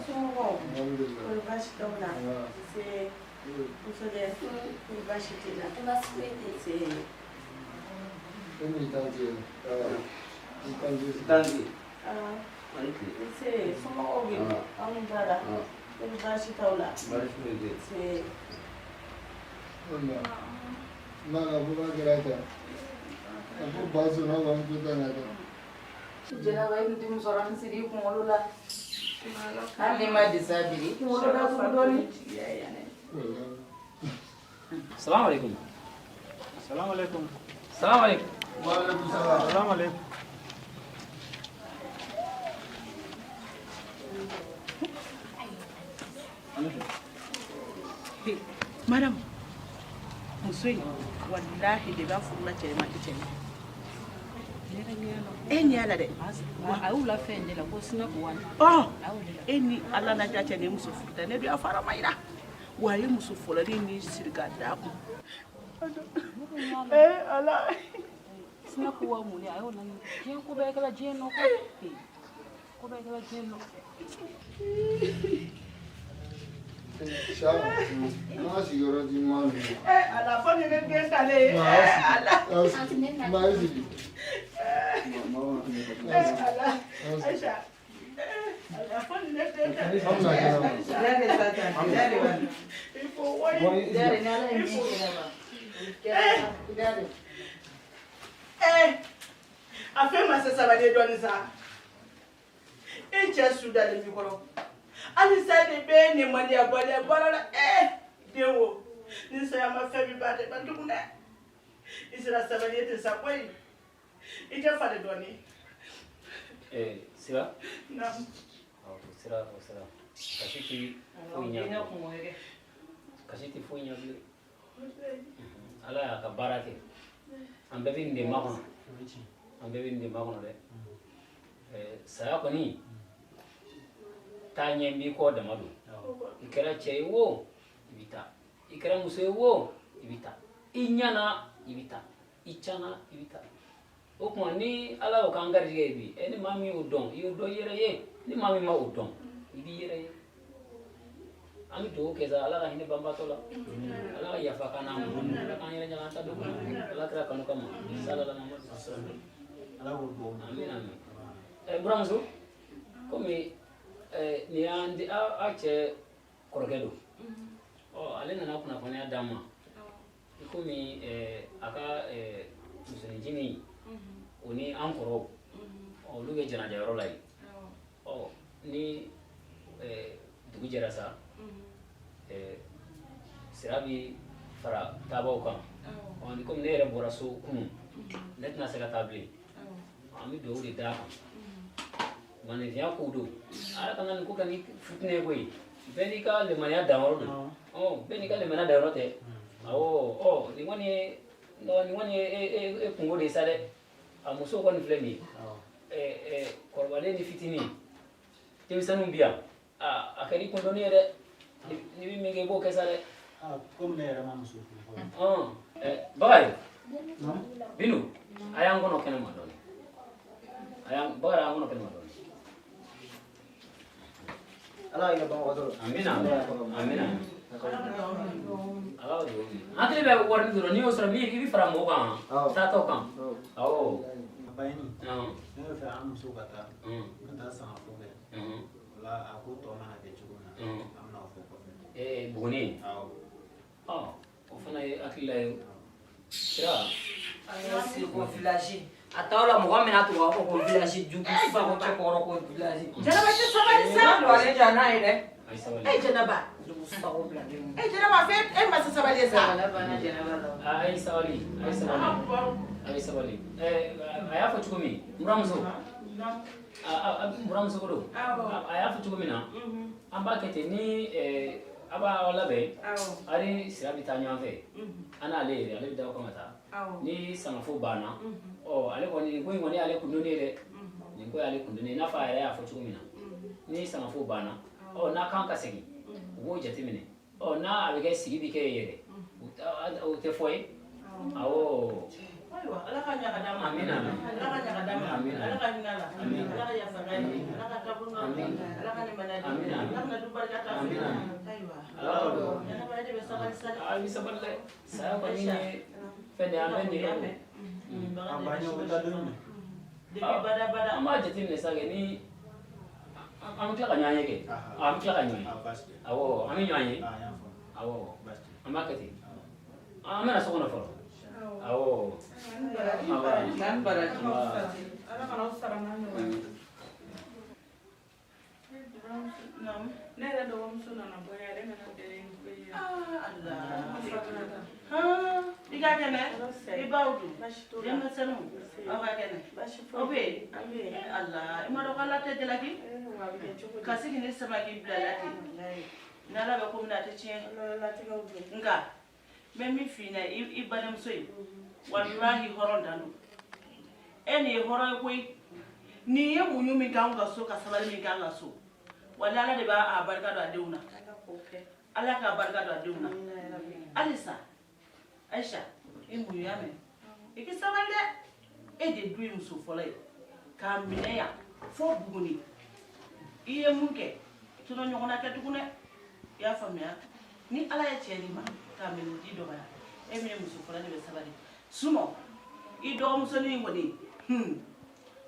Sumo. Oi bashi dona. Se usode oi bashi tina. Se Ini tanti. Tanti. se sumo ogi. Amundara. Oi bashi taula. Se Mana bukan kereta. Aku basu na bang kita nada. Jena ba yi dim soran siri kunkolo la. Hali ma disabili kunkolo la kudoni. Assalamu alaikum. Assalamu alaikum. Assalamu alaikum. Wa alaikum salam. Assalamu alaikum. Madam, muso in wallahi de b'a furu la cɛ ma tɛ cɛ ye. E ɲɛ la dɛ. A y'u la fɛn de la ko sinɛ ko wani. E ni ala na ja cɛ ni muso furu tɛ ne dun y'a fara ma yira. Wa a ye muso fɔlɔlen ni siri ka d'a kun. Ala. Sinɛ ko wa mun de a y'o la diɲɛ ko bɛɛ kɛra diɲɛ nɔ ko bɛɛ kɛra diɲɛ nɔ. Siapa? Masih orang di mana? Ala fɔ ni ne den talen ye. Ala. Masih. Ala. Aisha. Ala fɔ ni ne den talen ye. Il faut wari. A fɛn ma se sabali dɔɔni sa. I cɛ su dalen b'i kɔrɔ. Ali sa de bɛ nin maliya bɔlen bɔra la den wo ni saya ma fɛn min b'a de ba tugun dɛ i sera sabali tɛ sa koyi i tɛ falen dɔɔni. Sira. Naamu. Sira. Kasi ti foyi ɲɛ. Kasi ti foyi ɲɛ bilen. Ala y'a ka baara kɛ. An bɛɛ bɛ nin de makɔnɔ. An bɛɛ bɛ nin de makɔnɔ dɛ. Saya kɔni. Taa ɲɛ b'i kɔ dama don. I kɛra cɛ ye wo i bɛ taa. I kɛra muso ye wo i bɛ taa. I ɲana i bɛ taa. I cana i bɛ taa. O tuma ni ala y'o k'an garijɛgɛ ye bi ni maa min y'o dɔn i y'o dɔn i yɛrɛ ye ni maa min ma o dɔn i b'i yɛrɛ ye. An bɛ dugawu kɛ sa ala ka hinɛ banbatɔ la. Ala ka yafa k'an n'a ma. Ala k'an yɛrɛ ɲaga an ta don. Ala kɛra kanu kama. Salala Muhamadu. Ala k'o dugawu. Amin. Buramuso komi ni y'an di a cɛ kɔrɔkɛ don. Ale nana kunnafoniya d'an ma. I komi a ka musoninncinin o ni an kɔrɔw olu bɛ jɛnajɛyɔrɔ la yen. Ni dugu jɛra sa sira bɛ fara taabaw kan. Ni komi ne yɛrɛ bɔra so kunun ne tɛna se ka taa bilen. An bɛ dugawu de d'a kan. Manifinya ko don ala kana nin ko kɛ ni fitinɛ ko ye bɛɛ n'i ka limaniya danyɔrɔ don bɛɛ n'i ka limaniya danyɔrɔ tɛ awɔ nin kɔni ye e kungo de ye sa dɛ a muso kɔni filɛ nin ye kɔrɔbalen ni fitinin denmisɛnninw bi yan a kɛra i kundɔnni ye dɛ n'i bɛ min kɛ i b'o kɛ sa dɛ. Komi ne yɛrɛ ma muso furu. Bakari Binu a y'an kɔnɔ kɛnɛma dɔɔnin Bakari a y'an kɔnɔ kɛnɛma dɔɔnin. Ala ya bang wato. Amina. Ala do. Hakili bɛ wari dɔrɔn n'i y'o sɔrɔ min i bɛ fara mɔgɔw kan taatɔ kan. Awɔ. Bayani. Ne bɛ fɛ an muso ka taa sangafo kɛ. O la a ko tɔ mana kɛ cogo min na. Buguni. O fana ye hakili la ye. Sira. Si ko village. Atawla mɔgɔ min na to ko village jugu fa ko cɛkɔrɔ ko village. Janaba tɛ sabali sa. Lo ale jana ye dɛ. Ay sabali. Janaba. Sago bila den. Janaba fɛ ma se sabali sa. Ay sabali. Ay sabali. A y'a fɔ cogo min buramuso. Buramuso ko don. A y'a fɔ cogo min na. An b'a kɛ ten ni a b'a labɛn. Ari sira bɛ taa ɲɔgɔn fɛ. An n'ale yɛrɛ ale bɛ da o kama taa. Ni sangafo banna. Ale kɔni nin ko in kɔni y'ale kundonnen ye dɛ. Nin ko y'ale kundonnen ye i n'a fɔ a yɛrɛ y'a fɔ cogo min na. Ni sangafo banna. N'a kan ka segin u b'o jateminɛ. N'a a bɛ kɛ sigi bi kɛ yɛrɛ. O tɛ fɔ ye. Awɔ. Ayiwa ala ka ɲaga d'a ma. Amina. Ala ka ɲaga d'a ma. Ala ka hinɛ la. Ala ka yafa n'a ye. Ala ka kaburu n'a ye. Ala ka nin mana di. Ala ka na du barika t'a fɛ. Ayiwa. Ɲanaba de bɛ sabali sa. A bɛ sabali dɛ. Saya kɔni ye fɛn de ye an bɛ nin yɔrɔ. A banna o bɛ taa don min. Depuis bada. An b'a jateminɛ sa kɛ ni an bɛ tila ka ɲɔgɔn ye kɛ. An bɛ tila ka ɲɔgɔn ye. Awɔ an bɛ ɲɔgɔn ye. Awɔ an b'a kɛ ten. An bɛna so kɔnɔ fɔlɔ. Awɔ. N'an baraji. Ala kana aw sara n'an ɲɔgɔn ye. Ne yɛrɛ dɔgɔmuso nana bɔ yan, ale nana bɛn ni ko ye. I ka kɛnɛ i baw dun denmisɛnninw aw ka kɛnɛ aw bɛ yen ala i ma dɔn k'ala tɛ jalaki ka sigi ni samaki bilala ten ni ala bɛ ko min na a tɛ tiɲɛ nka n bɛ min f'i ɲɛna i balimamuso ye walahi hɔrɔn dan don e nin ye hɔrɔn ye koyi nin ye muɲu min k'anw ka so ka sabali min k'an ka so walahi ala de b'a barika don a denw na ala k'a barika don a denw na halisa Aisha i muɲu y'a mɛn i k'i sabali dɛ e de du ye muso fɔlɔ ye k'a minɛ yan fo Buguni i ye mun kɛ i tɛna ɲɔgɔnna kɛ tugun dɛ i y'a faamuya ni ala ye cɛ di ma k'a minɛ di dɔgɔya e min ye muso fɔlɔ de bɛ sabali sunɔ i dɔgɔmusonin kɔni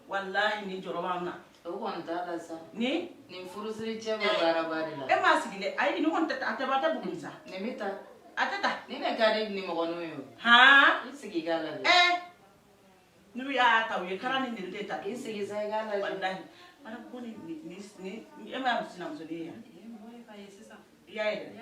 walahi nin jɔrɔ b'an na o kɔni t'a la sa nin furusiri cɛ bɛ baaraba de la e m'a sigi dɛ ayi nin kɔni a tɛ Buguni sa nin bɛ taa a tɛ taa ni ne ka di ni mɔgɔ n'o ye o i sigi k'a lajɛ n'u y'a ta u ye kara ni nin de ta i sigi sa i k'a lajɛ walahi mana ko ni e m'a sinamuso ye yan i y'a ye dɛ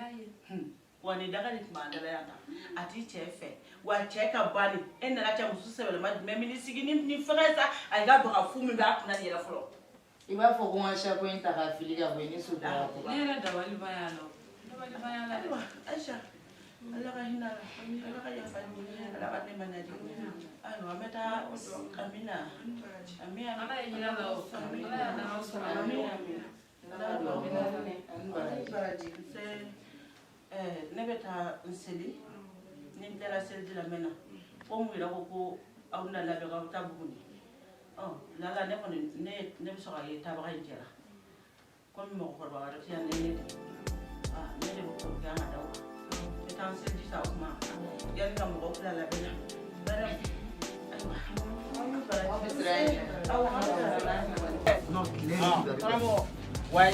wa ni daga ni tun b'a dala yan tan a t'i cɛ fɛ wa cɛ ka bani e nana cɛ muso sɛbɛlɛma jumɛn min sigi ni fɛngɛ sa a ka don ka fu min b'a kunna yɛrɛ fɔlɔ i b'a fɔ ko n ka sako in ta k'a fili ka bɔ yen ni so dara ko ne yɛrɛ dabali ban y'a la ayiwa Aisha ala ka hinɛ la ala ka yafa ala ka ne mana di ayiwa an bɛ taa Amina Amina ala ye hinɛ la o ala y'a dama sɔrɔ ne bɛ taa n seli ni n tilala seliji la n bɛ na ko mun yɛrɛ ko aw bɛna labɛn k'aw bɛ taa Buguni lala ne kɔni ne bɛ sɔn ka ye tabaga in cɛ la komi mɔgɔkɔrɔba wɛrɛ tɛ yan ne de bɛ ko kɛ an ka da o kan n bɛ taa n seliji ta o kuma yanni ka mɔgɔw bila labɛn na bɛrɛ karamɔgɔ wayi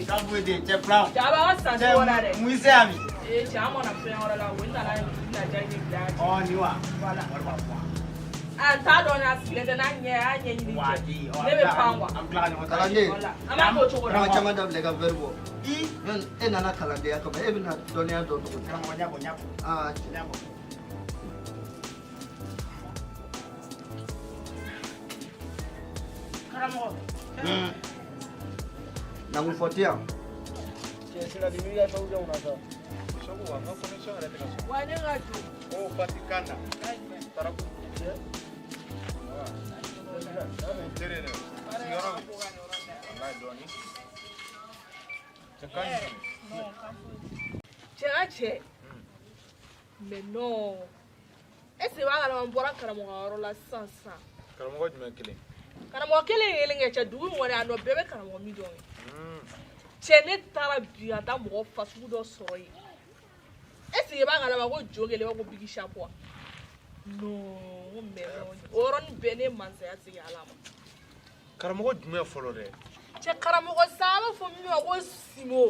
k'a fɔ de cɛ filaw Jaba san wala dɛ. mun se yan mi Cɛ an mana fɛn wɛrɛ la o nana lajɛ ni bila ni wa voilà wari b'a fɔ an t'a dɔn n'a sigilen tɛ n'a ɲɛ a ɲɛ ɲini cɛ ne bɛ pan quoi an tila ka ɲɔgɔn ta kalanden an b'a k'o cogo la karamɔgɔ caman dabila ka verre bɔ e nana kalandenya kama e bɛna dɔnniya dɔ cogo di karamɔgɔ ɲabɔ ɲabɔ karamɔgɔ nangu fɔ tɛ yan cɛ sira di miiriya sabu jɔnw na sa sabu wa n ka connexion yɛrɛ tɛ ka sɔrɔ wa ne ka jo o Vatican na taara ko cɛ nin tere dɛ sigiyɔrɔ min walayi dɔɔnin cɛ ka ɲi cɛ ka cɛ mais non est ce que b'a kalama n bɔra karamɔgɔ yɔrɔ la sisan sisan karamɔgɔ jumɛn kelen karamɔgɔ kelen kelen kɛ cɛ dugu in kɔni a nɔ bɛɛ bɛ karamɔgɔ min dɔn ye cɛ ne taara bi ka taa mɔgɔ fasugu dɔ sɔrɔ yen est ce que b'a kalama ko jo kelen b'a ko bigi chapeau non mais non o yɔrɔnin bɛɛ ne mansaya segin ala ma karamɔgɔ jumɛn fɔlɔ dɛ cɛ karamɔgɔ sa a b'a fɔ min ma ko simo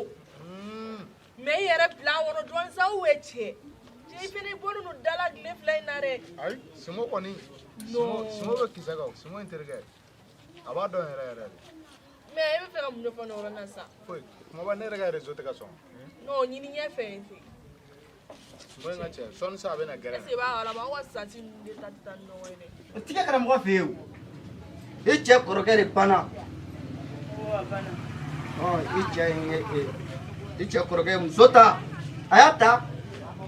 mais i yɛrɛ wono don sa weche je fini bolu no dala le fly na re ai sumo koni sumo be kisaga sumo interga aba don era me e be fera mun fono ora na sa foi mo ba ne rega rezo te ka son no nyini nya fe nti mo nga che son sa be na gere ese ba ala ba wa sa ti de ta no wele tika kara mo feu e che korokere pana o bana oh e che korokere mzota ayata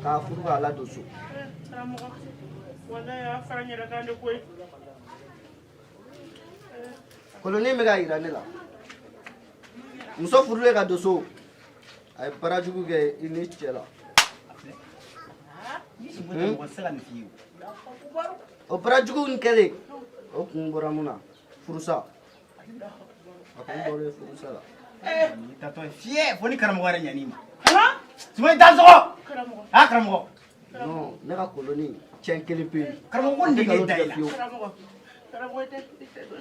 ka furuga ala doso karamogo wala ya fanya la kande koi koloni mega iranela muso furule ka doso ay parajugu ge ini chela o parajugu nkele o kumbora muna furusa akumbore furusa la ni tato fie foni karamo wara nyanima ha sumai danzo karamogo ha karamo no nega koloni chenkele pe karamo gondi ge daila karamogo te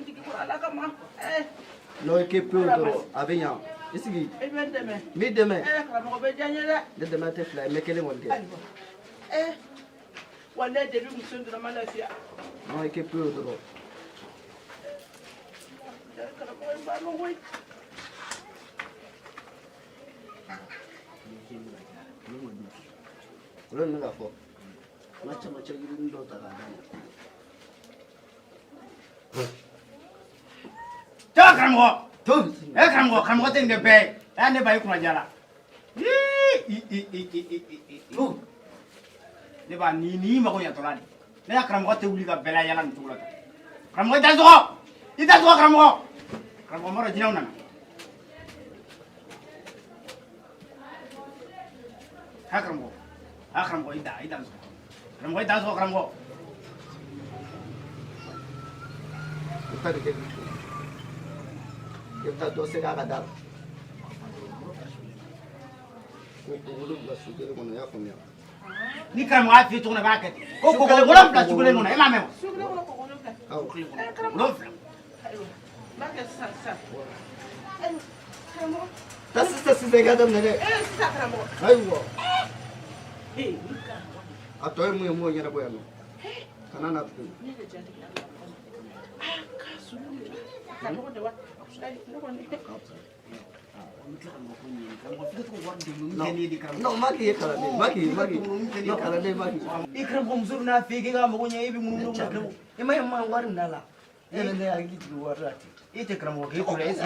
ndiki ko ala kama no ke pe do abenya isigi e bendeme mi deme karamogo be janyela de deme te fly mekele wonde wala de bi musundu na malafia no ke pe do karamogo ba no wai koloni nega fo macha macha yiri ndo tagada ta karamo to karamo tenge be ande bai kuna jala ne ba ni ma ko ya tolani ne ya karamo te uli ka bela yala ntula karamo danzo ita zo karamo mara jina una ha karamo ida zo karamo utari ke kita dosa ka kadar ko bulu la sugere kono ya konya ni karamo afi to na ba ka ko golam pla sugere no na ema me sugre ko ko no ka golam pla ba ka sa karamogo tas vega dam ne sa karamogo aywo atoy mu nyara boyano kanana tu ni de jante ka sulu karamogo de wa no maki kala no kala de maki ikram ko mzuru na fege ga mo nya ibi munu na kramo ma warin dala yana ne agi tu warati ite kramo ke ko ese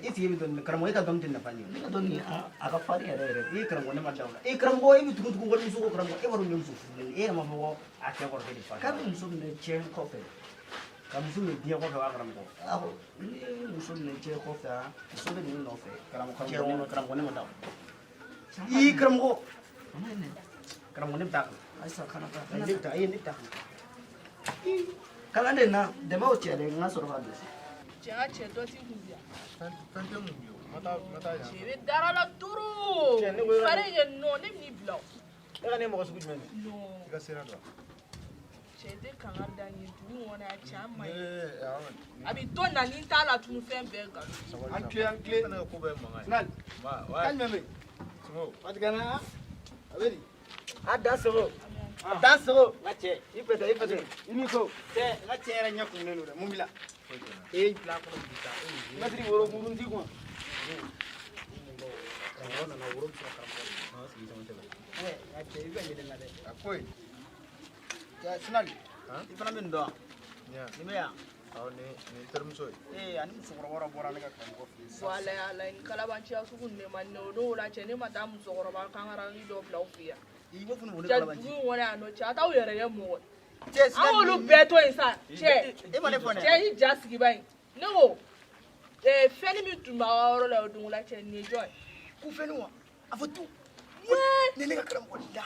ite ibi don kramo ka dom tin na fani don ni aga fariere ikram ko ne ma dawla ikram ko ibi tu ko ngol musu ko kramo e waru musu e ma mo a ke ko ke fa kan musu ne chen kofe kam musu ne dia ko wa kramo ako ni musu ne chen kofe a musu ne no fe kramo ne ma daw i kramo ne tak aisa kana ta ne ta ai ne tak kala de na de ma o chere nga soro fa de Jangan cedok ti huya. Fente mu biyo mata ya Cewek darah la turu. Kare ye no ne ni blau. daga ne mo ko sugu men No. ka sera do Cede kangar da ni du wona chama. ya Abi to na ni ta la tunu fen be ga. ankle na ko be manga nan ma wa kan me sumo wat gana abedi ada so ngache ipete ini ko te ngache era nyaku nenu de mumila pla ko bita ngadri woro murun ti ko ona na wuro so karam ma si jama tele ngache ibe ngede ngade akoi ya sinali ifana min do ya ni me ya aw ni termso ani musukoro wora bora ne ka kan ko fi Wala ala in kala ban ci asu kunne man no do la ce ne mata mu zogoro ba kangara ni do blau fiya. ibo funu woni Ja kala banji du wona no cha ta yere ye mo. che Awolu beto insa. Che. e ma ne fone Che yi jasigi bai. No. Feni mi tumba oro la odun la che ni joy. ku fenu wa afatu ne ne ka karam ko la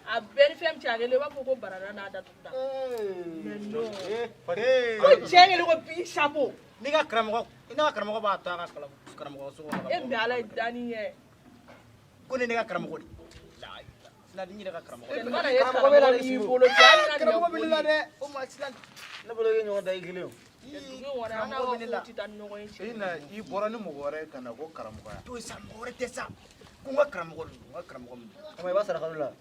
A beri fem cha gele ba ko barara na da tunda. No. eh Ko jengele ko bi chapeau. ni ka karam ko ina ka karam ko ba ta ka karam ko so ko E mi ala dani ye. ko ne ka karam ko la ni ka karam ko Mana ye karam ko ni bolo jani na karam ko ni. bilila de o ma silan na bolo ge nyoda igileo Dugu wona ana ko ti tan no ko ina i bora ni mo gore kana ko karam ko ya to sa mo re tesa Kunga karamɔgɔ min. Ama I b'a saraka la.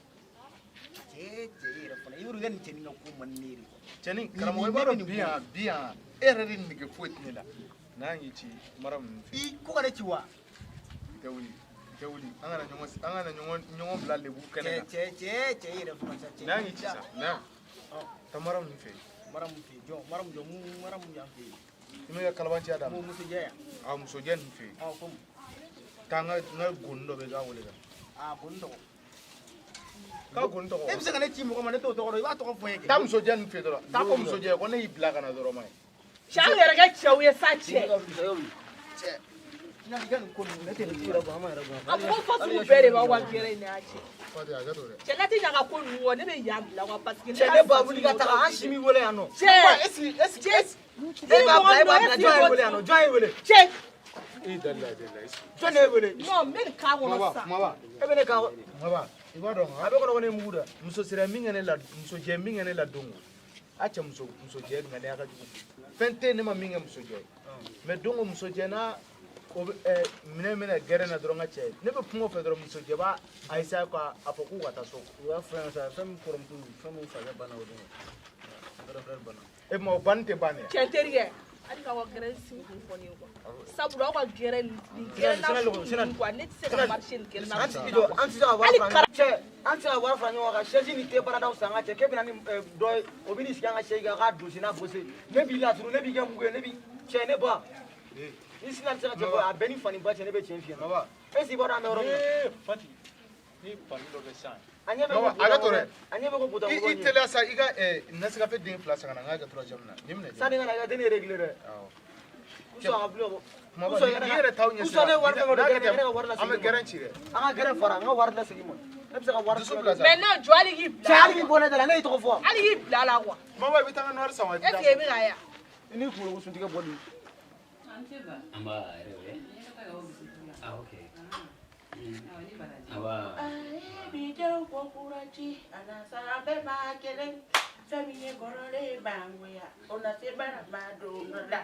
Cɛ yɛrɛ fana. I y'o kɛ nin cɛnin ka ko man ne ye. Cɛnin karamɔgɔ I b'a dɔn bi yan e yɛrɛ de nege foyi tɛ ne la. N'an y'i ci mara min fɛ. I ko ka ne ci wa? I tɛ wuli. An kana ɲɔgɔn bila lebu kɛnɛ kan. Cɛ yɛrɛ fana sa. N'an y'i ci sa. N'an. Ta mara min fɛ. Mara mun fɛ. Jɔn mara mun y'an fɛ. I ma ka kalabanciya d'a ma. Musojɛ yan. Musojɛ nin fɛ. Komi. Taa n ka goni dɔ bɛ k'a wele kan. Goni tɔgɔ. K'a goni tɔgɔ. E bɛ se ka ne ci mɔgɔ ma ne t'o tɔgɔ dɔn I b'a tɔgɔ fɔ n ye. Taa musojɛ nin fɛ dɔrɔn. Taa fɔ musojɛ ko ne y'i bila ka na dɔrɔn ma ye. Cɛ an yɛrɛ kɛ cɛw ye sa cɛ. Cɛ. Ina i ka nin ko ninnu ne tɛ nin ci yɛrɛ bɔ an ma yɛrɛ bɔ. A fɔ fasugu bɛɛ de b'aw ka gɛrɛ in de y'a cɛ. Fati a ka to dɛ. Cɛ ne tɛ ɲa ka ko ninnu kɔ ne bɛ yan bila wa parce que Cɛ ne ba wuli ka taga an si mi wele yan nɔ. Cɛ. E b'a bila jɔn ye wele yan nɔ jɔn ye wele. Cɛ. I dalila. Jɔn ne ye wele. Non n bɛ nin k'a kɔnɔ sisan. Maba. E bɛ ne kan. Maba I b'a dɔn a bɛ kɔnɔ ko ne mugu da. musojɛ min kɛ ne la don o a cɛ musojɛ ŋaniya ka jugu fɛn tɛ ne ma min kɛ musojɛ ye mais don o musojɛ n'a minɛ minɛ gɛrɛ na dɔrɔn ka cɛ ne bɛ kuma o fɛ dɔrɔn musojɛ b'a a essayer k'a fɔ k'u ka taa so. U y'a fɔ yan sa fɛn min kɔrɔmuso fɛn min fakɛ banna o don frère banna. E ma o banni tɛ ban dɛ. Cɛ terikɛ hali k'aw ka gɛrɛ sigi kun fɔ ne ye quoi sabula aw ka gɛrɛ nin gɛrɛ n'a sugu quoi ne tɛ se ka marcher nin kelen na. An tɛ se ka wari fara ɲɔgɔn kan chaise ni tɛ baaradaw san ka cɛ k'e bɛna ni dɔ ye o bɛ n'i sigi an ka chaise kan k'a dosi n'a gosi ne b'i laturu ne b'i kɛ mugu ye ne b'i cɛ ne ba ni sinna tɛ se ka cɛ fɔ a bɛɛ ni fani ba cɛ ne bɛ tiɲɛ f'i ɲɛna. Est-ce que i b'a dɔn an bɛ yɔrɔ min na. Fati ni fani dɔ bɛ san. A ɲɛ bɛ ko buta mɔgɔ I teliya sa I ka nasirafɛ den 2 san ka na n k'a kɛ 3e na ni minɛ. Sani ka na i ka denni réglé dɛ. Ni yɛrɛ t'aw ɲɛ sira an bɛ gɛrɛn ci dɛ. An ka gɛrɛn fara an ka wari lasegin ma. Ne bɛ se ka wari dusu bila sa. Mais non jɔ hali k'i bila. Cɛ hali k'i bɔ ne da la ne y'i tɔgɔ fɔ. Hali k'i bila a la quoi. Mama I bɛ taa n ka noir san wa. Est ce que i bɛ ka yan. I ni kunkolo suntigɛ bɔli. An b'a yɛrɛ wele. Ah ok. Aba. Bi jɛw ko kuraji anasa bɛɛ b'a kelen fɛn min ye kɔrɔlen b'an goya o na se baara ma don dɔ la.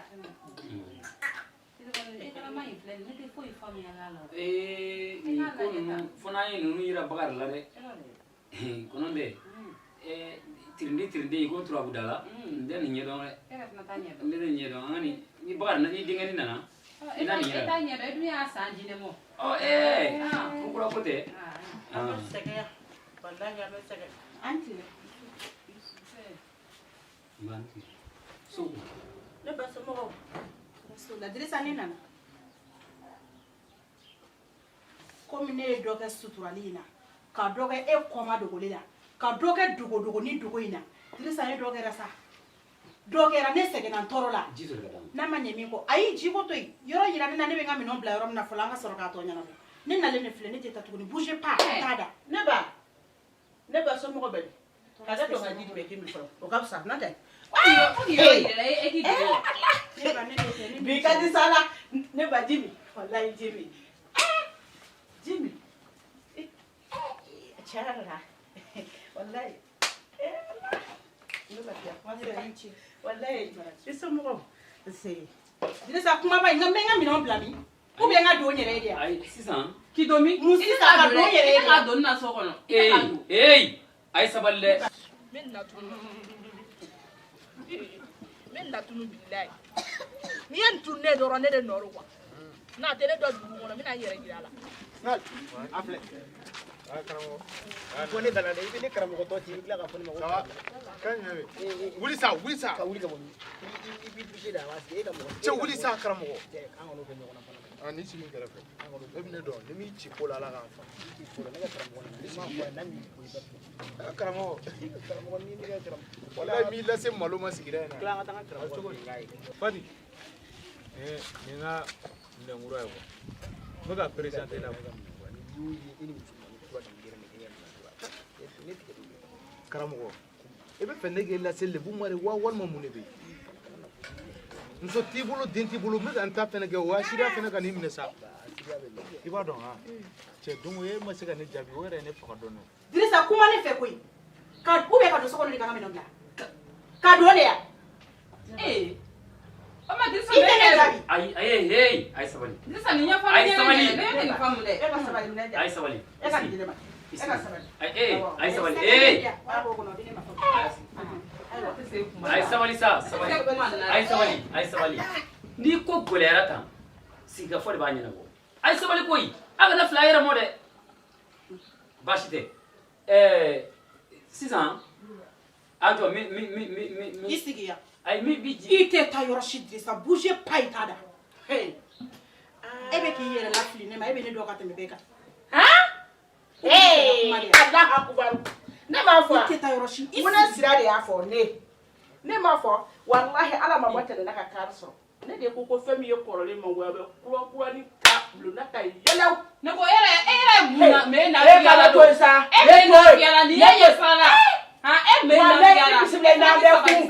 Ko ninnu fo n'an ye ninnu yira Bakari la dɛ. Kɔnɔ tɛ tirindi ko turabu da la n tɛ nin ɲɛdɔn dɛ. Ne de ɲɛdɔn an ka nin ni Bakari ni denkɛnin nana i na nin yɛrɛ. E t'a ɲɛdɔn e dun y'a san jinɛ mɔ. Ko kura ko tɛ. An bɛ sɛgɛn yan walahi an bɛ sɛgɛn. An tile. So. Ne ba somɔgɔw. Dirisa ne nana komi ne ye dɔ kɛ suturali in na ka dɔ kɛ e kɔma dogoli la ka dɔ kɛ dogo ni dogo in na Dirisa ne dɔ kɛra sa dɔ kɛra ne sɛgɛnna tɔɔrɔ la n'a ma ɲɛ min kɔ ayi ji ko to yen yɔrɔ yira ne na ne bɛ n ka minɛnw bila yɔrɔ min na fɔlɔ an ka sɔrɔ k'a tɔ ɲɛnabɔ ne nalen ne filɛ ne tɛ taa tuguni bouge pas t'a da ne ba somɔgɔ bɛ ka kɛ dɔgɔ ji bɛ k'i min fɔlɔ o ka fisa n'o tɛ. Bi ka di sa la ne ba Jimi walahi Jimi Jimi cɛla la walahi ne ba tiɲɛ walahi i somɔgɔw Dirisa kumaba in n bɛ n ka minɛnw bila min ou bien n ka don n yɛrɛ ye de yan. Ayi sisan. K'i don min. Sisan ka don n yɛrɛ ye de yan. K'a don na so kɔnɔ. Ee a ye sabali dɛ. Min latunu billahi ni ye nin tunu ne dɔrɔn ne de nɔrɔ quoi n'a tɛ ne dɔ dugu kɔnɔ n bɛna n yɛrɛ jira a la. A filɛ ko ne dala dɛ i bɛ ne karamɔgɔtɔ ci i bɛ tila ka fɔ ne ma ko wuli sa ka wuli ka bɔ i b'i touché de a b'a sigi e ka mɔgɔ cɛ wuli sa karamɔgɔ an kɔni kɛ ɲɔgɔn na fana ni sigi kɛrɛfɛ e bɛ ne dɔn ni m'i ci ko la Ala k'an fa i fɔlɔ ne ka karamɔgɔ ni m'a fɔ n'a m'i ko i bɛ fɔ karamɔgɔ ni ne ka karamɔgɔ walahi m'i lase malo ma sigida in na tila an ka taa n ka karamɔgɔ ni k'a ye Fadi nin ka minɛnkura ye quoi n bɛ ka présenté la karamɔgɔ e bɛ fɛ ne k'e lase lebu ma de wa walima mun de bɛ yen muso t'i bolo den t'i bolo n bɛ ka n ta fɛnɛ kɛ o asidiya fɛnɛ ka n'i minɛ sa i b'a dɔn ha cɛ don o e ma se ka ne jaabi o yɛrɛ ye ne faga dɔɔnin. Dirisa kuma ne fɛ koyi ka ou bien ka don so kɔnɔ de ka n ka minɛnw bila ka don de yan. Ama Dirisa Ite ne jabi. Ay sabali. Dirisa ni nya fa Ay ni sabali. ne ne ni famu de. E ka sabali ne jabi. Ay sabali. E ka dile ma. E ka sabali. Ay sabali. Wa ko kono dile ma. Ay sabali sa, sabali. Ay sabali. Ni ko golera tan. Siga fo de ba nyana go. Ay sabali koy. Aga na flyer mo de. Bashite. Sisan. Ajo mi Isigiya. Ay mi biji. Ite ta yoro Dirisa bouger pas itada. Hey. Ebe ki yere la fili ne ma ebe ne do ka tembe beka. Hey, Allah akbar. Ne ma fo. Ite ta yoro shi. Muna sira de ya fo ne. Ne ma fo. Wallahi ala ma wata da naka karso. Ne de ko fami ye korole ma wa be kura ni ka blu na kai yelaw. Ne ko era muna me na e ka to sa. E na yala ni ye fala. Ha me na yala. Bismillah na be ku.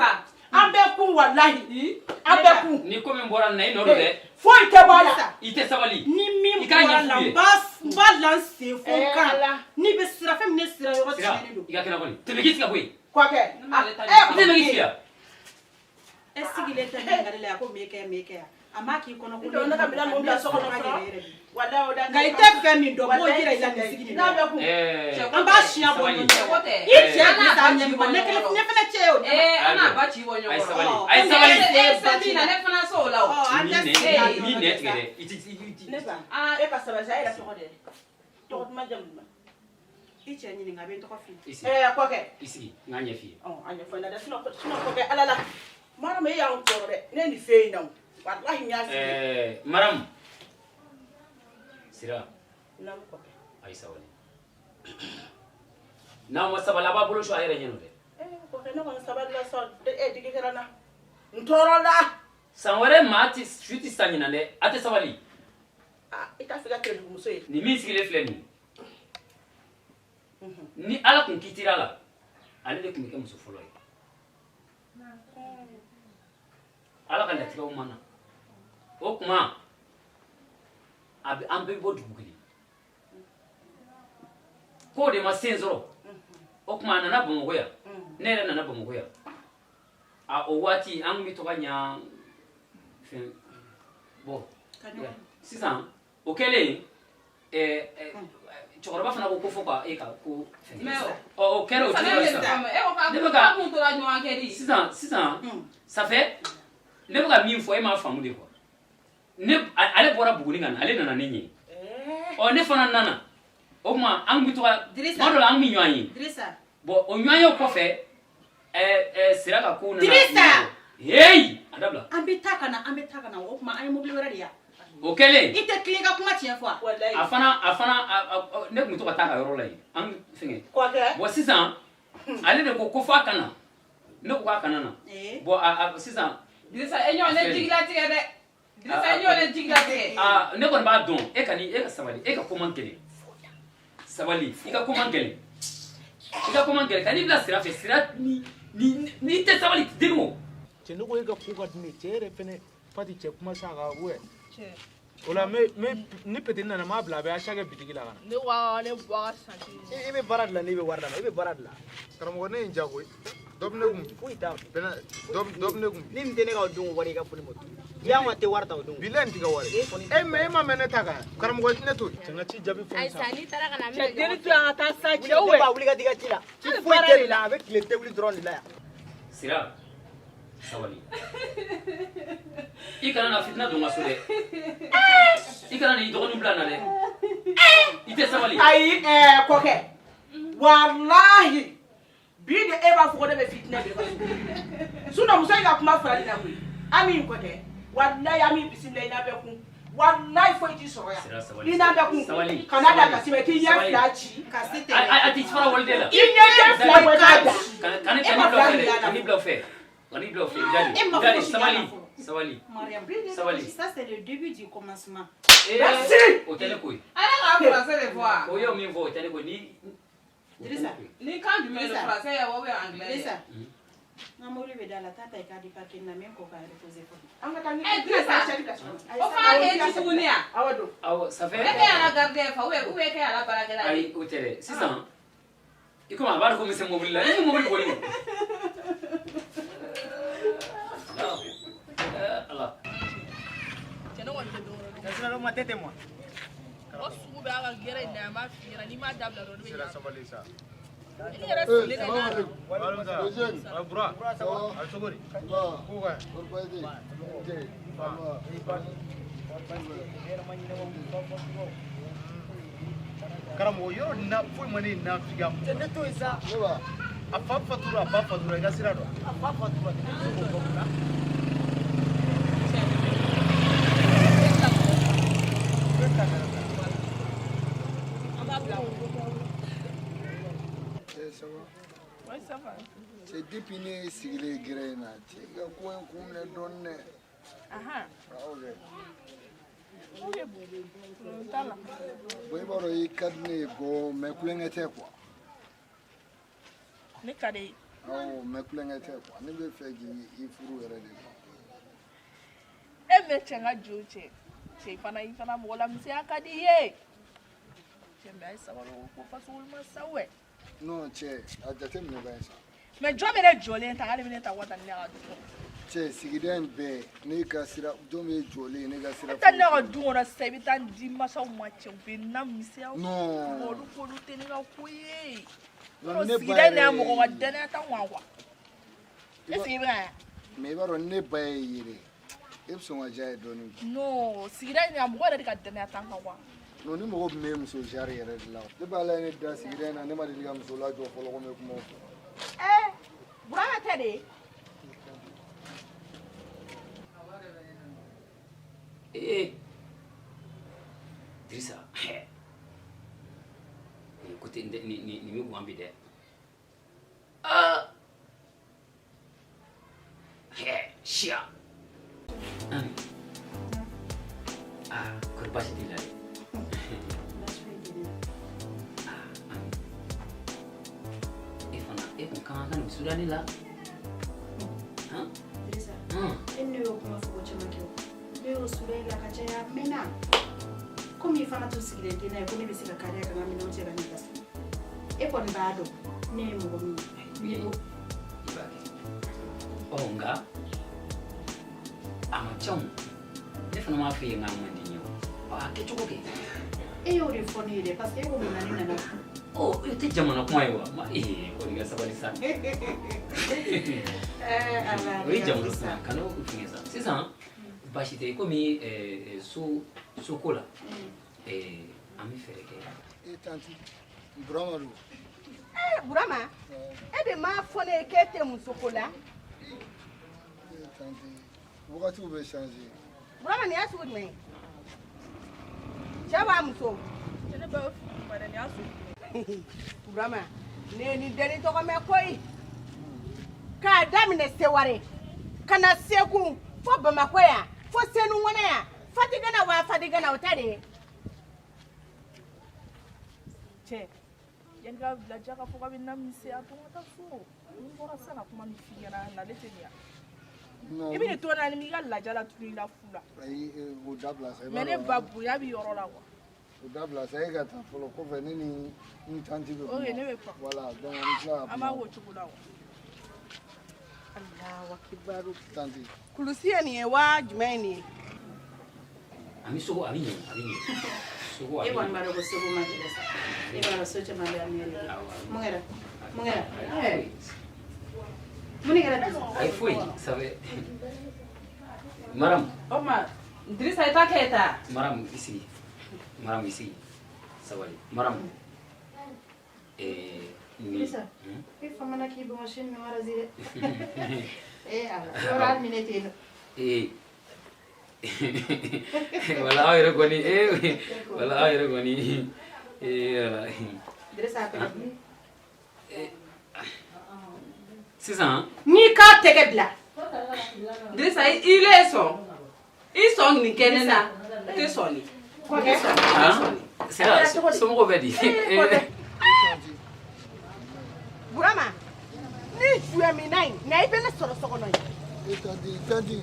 Ambe ku wallahi. Ambe ku. Ni ko min bora nay no de. Foi te bala. Ite sabali. Ni mi bora la ba lancer fo kan. Ni be sira fem ne sira yoro tshene do. Iga kana boni. Te begis ka boy. Kwa ke? Te begis ya. Esigile ta ngale la ko meke ya. Amaki kono ko. Ndo naka bila mo bla so kono fro. Wala oda. Ga ite fe mi do bo jira ila ni sigile. Na be ku. Amba shia bo no. Ite ana ba ni mo ne kele ne fena cheo. Ana ba chi wo nyo. Ay sabali. Sabina ne fana so la. Ni ne tigere. Iti. Ne ba. E ka sabali sa ila so ko de. To ma jam ma. Ite ni nga be to ko fi. Kwa ke? Isi nganye fi. Anya fo na da sino ko ke alala. Mara me ya ko de. Ne ni fe na. Wallahi nya fi. Maram. Sira. Na ko ke. Ay sabali. Na mo sabala ba bulu sho ayre nyeno de. Ko ke na ko sabali la so digi kerana. Ntoro la. Sanwere mati shuti sanyina de ate sabali. Ita figa ke du muso ye. Ni mi sigile fleni. Ni ala kun kitira la. Ale de kun ke muso folo ye. Ala kan latika umana. O kuma abi ambe bo duguli. Ko de ma senzoro. O kuma nana bomogo ya. Nere nana bomogo ya. A o wati an mi to kanya fin bo. Sisan o kele chokoroba fana ko fo ka e ka ko o kele o tiro sa. Ne baka mun to la nyo ankeri. Sisan ça fait ne baka min fo e ma famu de quoi. Ne ale bora buguni ngana ale nana ne nyi. O ne fana nana. O ma an mi to ka modo la an mi nyanyi. Dirisa. Bo o nyanyo ko fe sira ka ko na. Dirisa. Hey, adabla. Ambitaka na o kuma ay mobile wera dia. O kele. Ite klinga kuma tiens fois. Afana ne kun to ka ta ka yoro la yi. An finge. Kwa ke? Bo sisan ale de ko fa kana. Ne ko kana na. Bo sisan Dirisa enyo ne jigla tige de. Dirisa enyo ne jigla tige. Ne ko ba don e ka ni e ka sabali e ka ko man kele. Sabali e ka ko man kele. E ka ko man kele kani bla sira fe sira ni te sabali dimo. Chendu ko e ka ko ka ni chere fene pati che kuma sa ga we. Ola me ni pete na ma bla be a shage bitigi la kana. Ne wa santi. E be barad la ni be warda e be barad la. Karamo ne njago dob ne gum Fuita. bena dob ne gum Ni mtene ka dungu wari ka funi moto. Ya wate warta dungu. bilen tiga wari me ma mene taka karamo ne to tinga ci jabi fo Ay sa sani tara kana me. Deni tu an ta sa che we. Ba wuli ka diga tila. Ci fuite la avec les tebuli drone la ya. Sira sabali. Ikana na fitna do masure. Ikana ni dogonu blana de. Ite sabali. Ay ko ke. Wallahi. Bi de e ba fuko de be fitna be. Suna musa ga kuma fara na ku. Ami ko ke. Wallahi ami bismillah na be ku. Wallahi fo iti soro ya. Ni na be ku. Kana da ka sibe ki ya flachi. Ka site. Ati fara wolde la. Inya ya flachi. Kani blofe. Jadi sabali. Mariam, ça c'est le début du commencement. Merci. O tele koy. Ala ka français de fois. O yo mi vo tele koy ni. Dirisa. Ni kan du me le français ya wo be anglais. Dirisa. Ngamoli be dala tata e ka di paquet na même ko ka reposer fo. Anga tani. Dirisa. O fa ke ti sunia. Awado. Aw ça fait. E ke ala garder fa ou e ke ala baragala. Ay o tele. Sisan. Iko ma bar ko mi se mobile la. Ni mobile ko ni. Allah. Cɛ ne kɔni tɛ don o Nasira dɔ ma tɛ moi. o sugu bɛ an ka gɛrɛ in na an b'a f'i ɲɛna n'i m'a dabila dɔrɔn ne bɛ Sira ɲa sabali sa. i yɛrɛ sigilen de n'a Waalaikum salam. Bura. Al sogori. Ko ka. Karamɔgɔ yɔrɔ na foyi ma ne na figa. Ne to yen sa. A fa fatura a ba fatura I ka sira dɔn. A fa fatura ne to ko la. C'est depuis ne sigile grena ci ga ko en ko ne donne aha ok oye tala boy baro yi kadne go me kulengete quoi ne kade oh me kulengete quoi ne be fegi I furu yere de e me chenga joche che fana mo la msi akadi ye che me ai sabalo ko fasul ma sawe non c'è a jate me ba ça mais jo mere jole ta ale ta wata ne ga du c'è sigiden be ne ka sira do me jole ne ga sira ta ne ga du ora se bi tan di ma sa mo che be na msi non mo du ko du te ne ga ku ye non ne ba ne mo ko ga dana ta wa e se bi ga me baro ne ba yire e so wa jay doni no sigida ne mo ga ka dana ta wa non ni mo me muso jari yere de la de ba la ne da sigiden na ne ma de ga muso la jo folo ko me ko mo Burama tade. Drissa. Écoutez, ni me gouambi de. Chia. Korba sidi la. Kan Sudani la. Drissa. Enne yo kuma fo chama ke. Be yo Sudani la kacha ya mena. Komi fana to sigile dina ko ne be sika kare ka ngami no chera ni bas. E ko ndado ne mo mi. Bibo. Onga. Amachong. Ne fana ma fi nga mwandinyo. Ba ke chukoke. E yo de foni de parce que ko mi nani na. Oh, ite jamana kuma yiwa. Ma ko ni ga sabali sa. Oui, jamana kuma kano ufineza. Sisa bashite komi so kola. Ami fereke. Tanti. Burama lu. Burama. Ebe ma fone kete musokola. Tanti. Wakati ube changer. Burama ni asu me. Chaba muso. Tene ba para ni asu. Burama. Ne ni deni to ko me koi. Ka damine seware. Kana seku fo Bamako ya. Fo senu ngona ya. Fatiga na utade. Che. Yenga blaja ka foka bina misi atonga so. Ngora sana kuma ni fiyana na letenia. Non. Ibi ni to na ni mi ga laja la tuni la fula. Ai o dabla sai. Mene babu ya bi yoro la wa. O dabla sai ga ta folo ko veni ni tanti be. Okay, ne be pa. Voilà, donc on là. Ama wo chukula wa. Allahu akbar. Tanti. Kulusia ni wa jumeni. Ami sogo ami ni. Sogo ami. E wan maro ko sogo ma de sa. E maro so chama le ami le. Mungera. Ai foi, sabe? Maram. Oma, Drissa ita keta. Maram isi. Sabali. Maram. Drissa. E famana ki bo machine me mara zire. Ala. Ora minute. Wala ayro goni. Wala ayro goni. Wala. Drissa pe. Sisan. Ni ka tege bila. Drissa il est son. Ils sont ni kenena. Te soni. C'est là, somo bedi. Burama. Ni juwe mi nai. Na ibe na soro soko no. Tanti.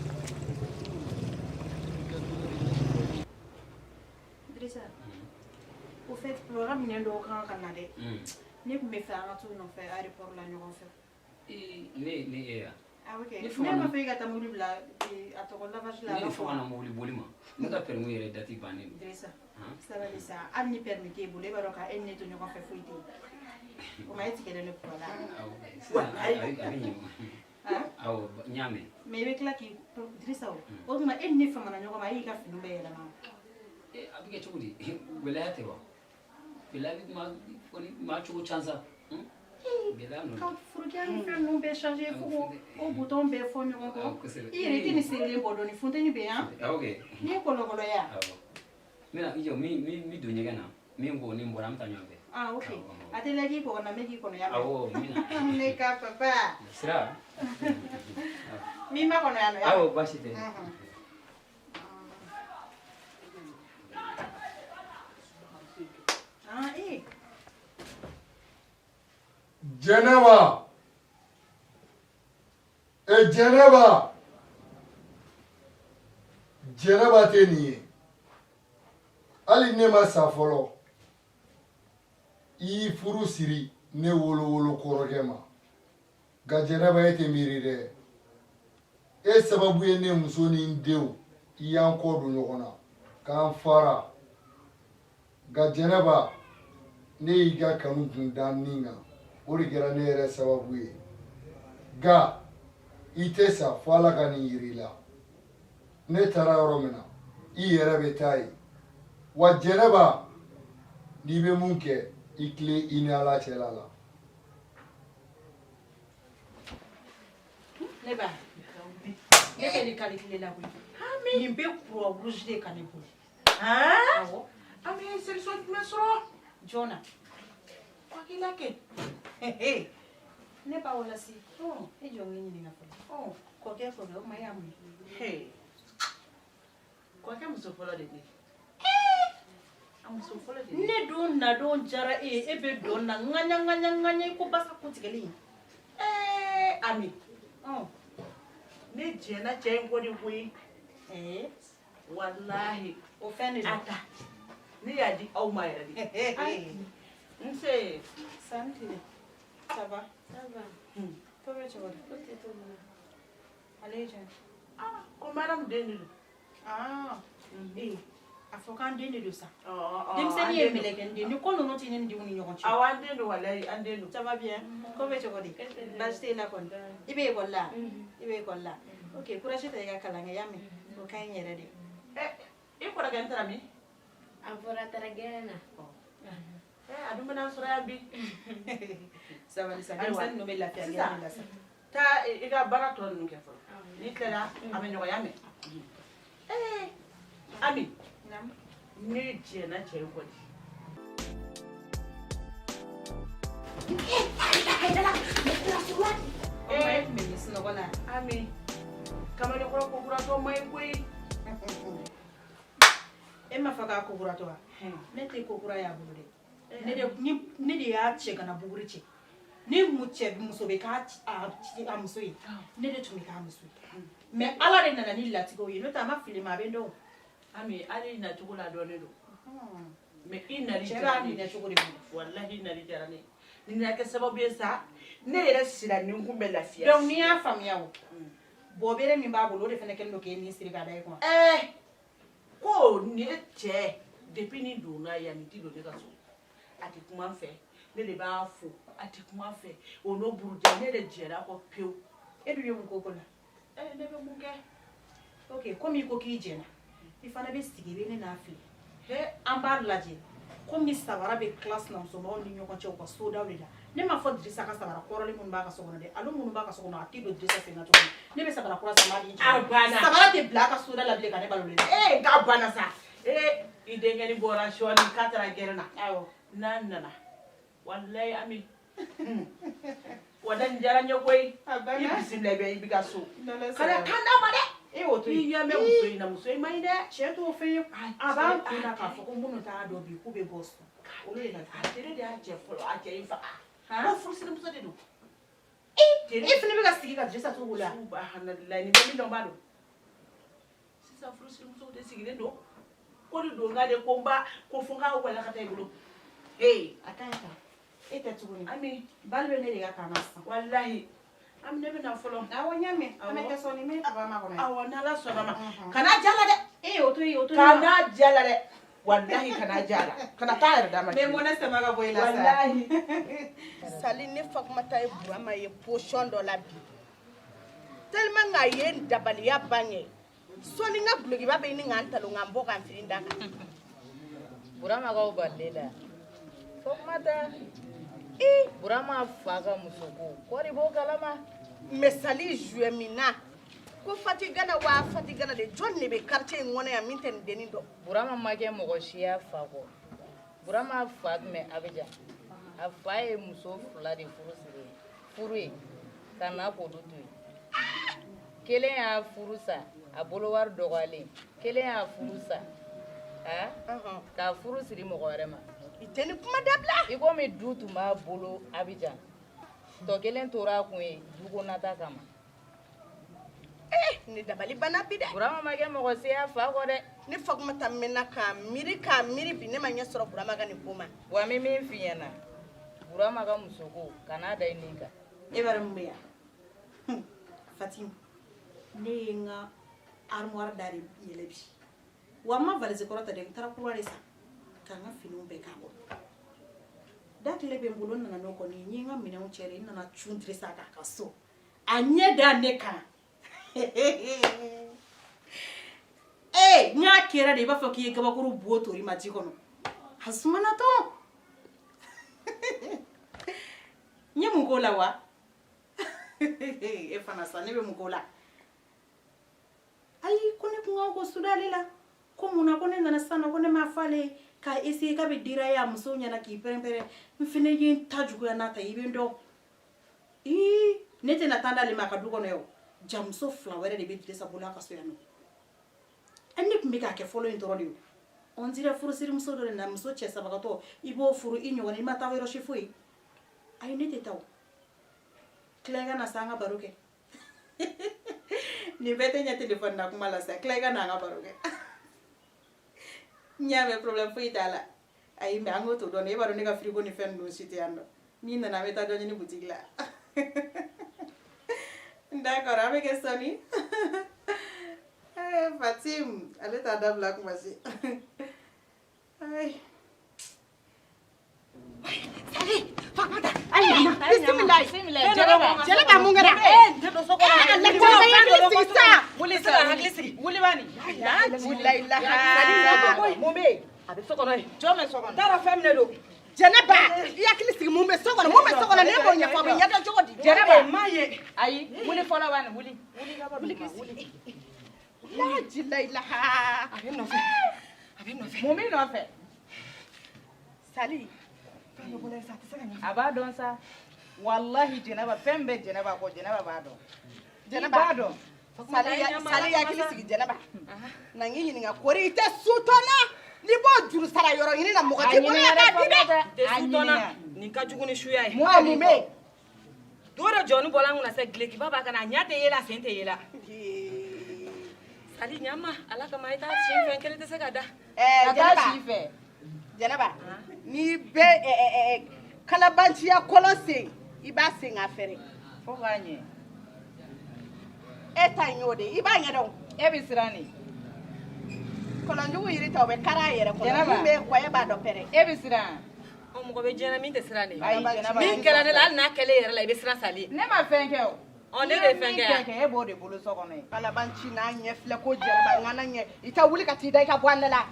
Drissa. Au fait, programme ni ndo kan kan de. Ni me faire un tour non faire aéroport la ñogon fait. Ne ya. ne ma fɛ i ka taa mobili bila a tɔgɔ lavage la. Ne fɔ ka na mobili boli ma ne ka permis yɛrɛ date bannen don. Dirisa sabali sa hali ni permis t'e bolo e b'a dɔn ka e ni ne to ɲɔgɔn fɛ foyi tɛ yen o ma e tigɛlen ne kɔ la. A bɛ ɲɛ awɔ n y'a mɛn. mais i bɛ tila k'i Dirisa o tuma e ni ne famana ɲɔgɔn ma e y'i ka fini bɛɛ yɛlɛma. A bɛ kɛ cogo di gɛlɛya tɛ wa gɛlɛya bɛ maa cogo can sa. Ka furudiya ni fɛn ninnu bɛɛ changer fo o bouton bɛɛ fɔ ɲɔgɔn kɔ i yɛrɛ i tɛ nin serilen bɔ dɔɔni funteni bɛ yan n'i ye kɔlɔkɔlɔya. n bɛna i jɔ min don ɲɛgɛn na min ko ni n bɔra an bɛ taa ɲɔgɔn fɛ. ok a tɛ lajɛ k'i kɔgɔ na n bɛ k'i kɔnɔ yan. awɔ n bɛna. ne ka papa. sira. min ma kɔnɔ yan nɔ. awɔ baasi tɛ. Jɛnɛba Jɛnɛba Jɛnɛba tɛ nin ye hali ne ma sa fɔlɔ i y'i furu siri ne wolowolo kɔrɔkɛ ma nka Jɛnɛba e tɛ miiri dɛ e sababu ye ne muso ni n denw i y'an kɔ don ɲɔgɔn na k'an fara nka Jɛnɛba ne y'i ka kanu kun da nin kan o de kɛra ne yɛrɛ sababu ye nka i tɛ sa fo Ala ka nin yir'i la ne taara yɔrɔ min na i yɛrɛ bɛ taa yen wa Jɛnɛba n'i bɛ mun kɛ i tilen i ni Ala cɛla la. ne ba ne bɛ nin calculer la koyi nin bɛ croix rouge de ka ne bolo. awɔ an bɛ solution jumɛn sɔrɔ joona. hakilila kɛ. ne ba wala si e jɔ n ɲininka fɔlɔ kɔkɛ o ma y'a mun ye. kɔkɛ muso fɔlɔ de bɛ a muso fɔlɔ de ne don nadon jara e ye e bɛ don na ŋaɲa ko basa kutigɛli. Ami ne jɛna cɛ in kɔ de koyi. walahi o fɛn de don. ne y'a di aw ma yɛrɛ de. nse. sanni tile ça va. tobi cogo di. ale ye jɔn. ko madame den de don. a fɔ k'an den de don sa. denmisɛnnin ye mɛlɛkɛnin den ni ko ninnu tɛ ne ni denw ni ɲɔgɔn cɛ. awɔ an den don walahi an den don. ça va bien ko bɛ cogo di. baasi tɛ i la kɔni i bɛ ekɔli la i bɛ ekɔli la ok courage ta i ka kalan kɛ y'a mɛn o ka ɲi yɛrɛ de. i kɔrɔkɛ n taara min. a fɔra a taara gɛrɛn na. a dun bɛna sɔrɔ yan bi. sabali sa denmisɛnnin ninnu bɛ lafiya gɛrɛn la sa. taa i ka baara tɔ ninnu kɛ fɔlɔ n'i tilara a bɛ nɔgɔya mɛn. Ami ne jɛna cɛ in kɔ de. Ami kamalennkɔrɔ kokuratɔ ma ɲi koyi. e ma fɔ k'a kokuratɔ wa. ne tɛ kokura y'a bolo dɛ ne de y'a cɛ ka na buguri cɛ ni muso bɛ k'a muso ye ne de tun bɛ k'a muso ye mais Ala de nana ni latigɛw ye n'o tɛ a ma fili ma a bɛ n dɔn. Ami ale nacogo la dɔɔnin don mais i nali cɛ b'a minɛ cogo de bolo. walahi i nali diyara ne ye nin y'a kɛ sababu ye sa ne yɛrɛ sira ni n kun bɛ lafiya. donc n'i y'a faamuya o bɔbere min b'a bolo o de fana kɛlen don k'e ni siri k'a da e kun. ko nin ye cɛ depuis ni donna yan nin ti don ne ka so a tɛ kuma n fɛ ne de b'a fo a tɛ kuma n fɛ o n'o buruja ne de jɛra kɔ pewu. e dun ye mun k'o ko la. ne bɛ mun kɛ. ok komi i ko k'i jɛna i fana bɛ sigi i bɛ ne n'a fili an b'a lajɛ komi sabara bɛ tila sinamusomaw ni ɲɔgɔn cɛ u ka sodaw de la ne m'a fɔ Dirisa ka sabara kɔrɔlen minnu b'a ka so kɔnɔ dɛ ale minnu b'a ka so kɔnɔ a tɛ don Dirisa sen na tuguni ne bɛ sabara kura san m'a di n cɛ. a banna sabara tɛ bila a ka soda la bilen ka ne balo le la. k'a banna sa i denkɛni bɔra sɔɔni k'a taara gɛrɛn na. awɔ n'a nana walayi Ami walayi nin diyara n ye koyi i bisimila i bɛ ka so kana kan d'a ma dɛ. e y'o to i ɲɛ bɛ muso in na muso in man ɲi dɛ. cɛ t'o fɛn ye a b'a kun na k'a fɔ ko minnu t'a dɔn bi k'u bɛ bɔ so olu de la. tere de y'a cɛ fɔlɔ a cɛ in faga ko furusirimuso de don. e fana bɛ ka sigi ka Dirisa to bolo yan. subahanallahi nin bɛ min dɔn n b'a dɔn sisan furusirimuso de sigilen don ko de don n ka de ko n ba ko fo n k'a wala ka taa i bolo. a ka ɲi ta e tɛ tuguni. Ami bali bɛ ne de ka kaana sisan. walahi am ne bena folo awo nyame ana ke soni me aba ma kono awo na la so mama kana jala de o to kana jala de wallahi kana jala kana tayar da ma me mona sama ga boy la wallahi sali ne fakuma tay burama ye potion do la bi tellement nga ye dabali ya banye soni nga blogi ba be ni nganta lo ngambo kan firinda ka burama ga obalela fakuma ta burama faga musoko kori bo kalama mesali jouer mina ko fatigana wa fatigana de jonne be quartier ngone ya minten deni do burama make mogo shiya fago burama fagme abija afaye muso fula de furu kana ko dutu kelen ya furusa abolo war dogale kelen ya furusa ka furu siri mogo rema iteni kuma dabla iko mi dutu ma bolo abija to kelen tora kun e dugo nata kama ni dabali bana bi de burama make mogo siya fago de ni faguma tamena ka miri bi ne manya soro burama ga ni poma wa mi min fiyana burama ga musoko kana da inika e bare mbeya Fatim ne nga armoire dari yelebi wa ma valise ko rata de tara ko wari sa ka nga finu be ka ko dakle be mbolo na no ko ni nga mina un chere na chuntre sa ka so anye da ne ka nya kera de ba fa ki ga ba ko rubo to ri ma ji kono hasumana to nye mugola wa e fana sa ne be mugola ai kone kunga ko sudalila ko muna kone ngana sana kone mafale ka isi ka be dira ya musonya na ki perempere mfine yin tajugo ya nata ibendo nete na tanda le makadugo no yo jamso flower de be disa bola ka so ya no enne kumbe ka ke follow intoro dio on dirait furu siri muso do na muso chesa bagato ibo furu inyo woni mata wero shifui ai nete taw klega na sanga baruke ni bete nya telephone na kuma la sa klega na nga baruke nya me problem fu itala ai me ango to do ne baro ne ka frigo ni fen do siti ando ni na na meta do ni boutique la d'accord avec Sony Fatim allez ta dame là comme ça ay allez Fakmata ay bismillah jelaba mu ngara do soko la ko ya sa wuli sa haglisi wuli bani la ilaha mumbe abi soko no jome soko dara femne do Janaba ya kilisi mumbe soko no ne bo nya fa ya do jogo di Janaba maye ayi wuli fola wan wuli la jilla ilaha abi no fe mumi no fe sali aba don sa wallahi Janaba fembe Janaba ko Janaba ba do Janaba do sali ya kilisi Janaba na ngi ni nga kori te sutona ni bo juru sara yoro yini na mugati ko ya ka de sutona ni ka juguni shuya yi mo mume dora jonu bolangu na se gleki baba kana nyate yela sente yela sali nyama alaka maita chife nkele te segada Janaba ni be kalabanci ya kolose iba se ngafere fo ganye eta nyode iba nyado e bisirani kolonju yiri taw be kara yere ko be ko e ba do pere e bisira o mo ko be jena min te sirani Janaba min kala ne la na kele yere la be sira sali ne ma fenke o on ne be fenke e bo de bolo so kono kalabanci na nyefle ko jelba ngana nye ita wuli ka ti dai ka bwanna la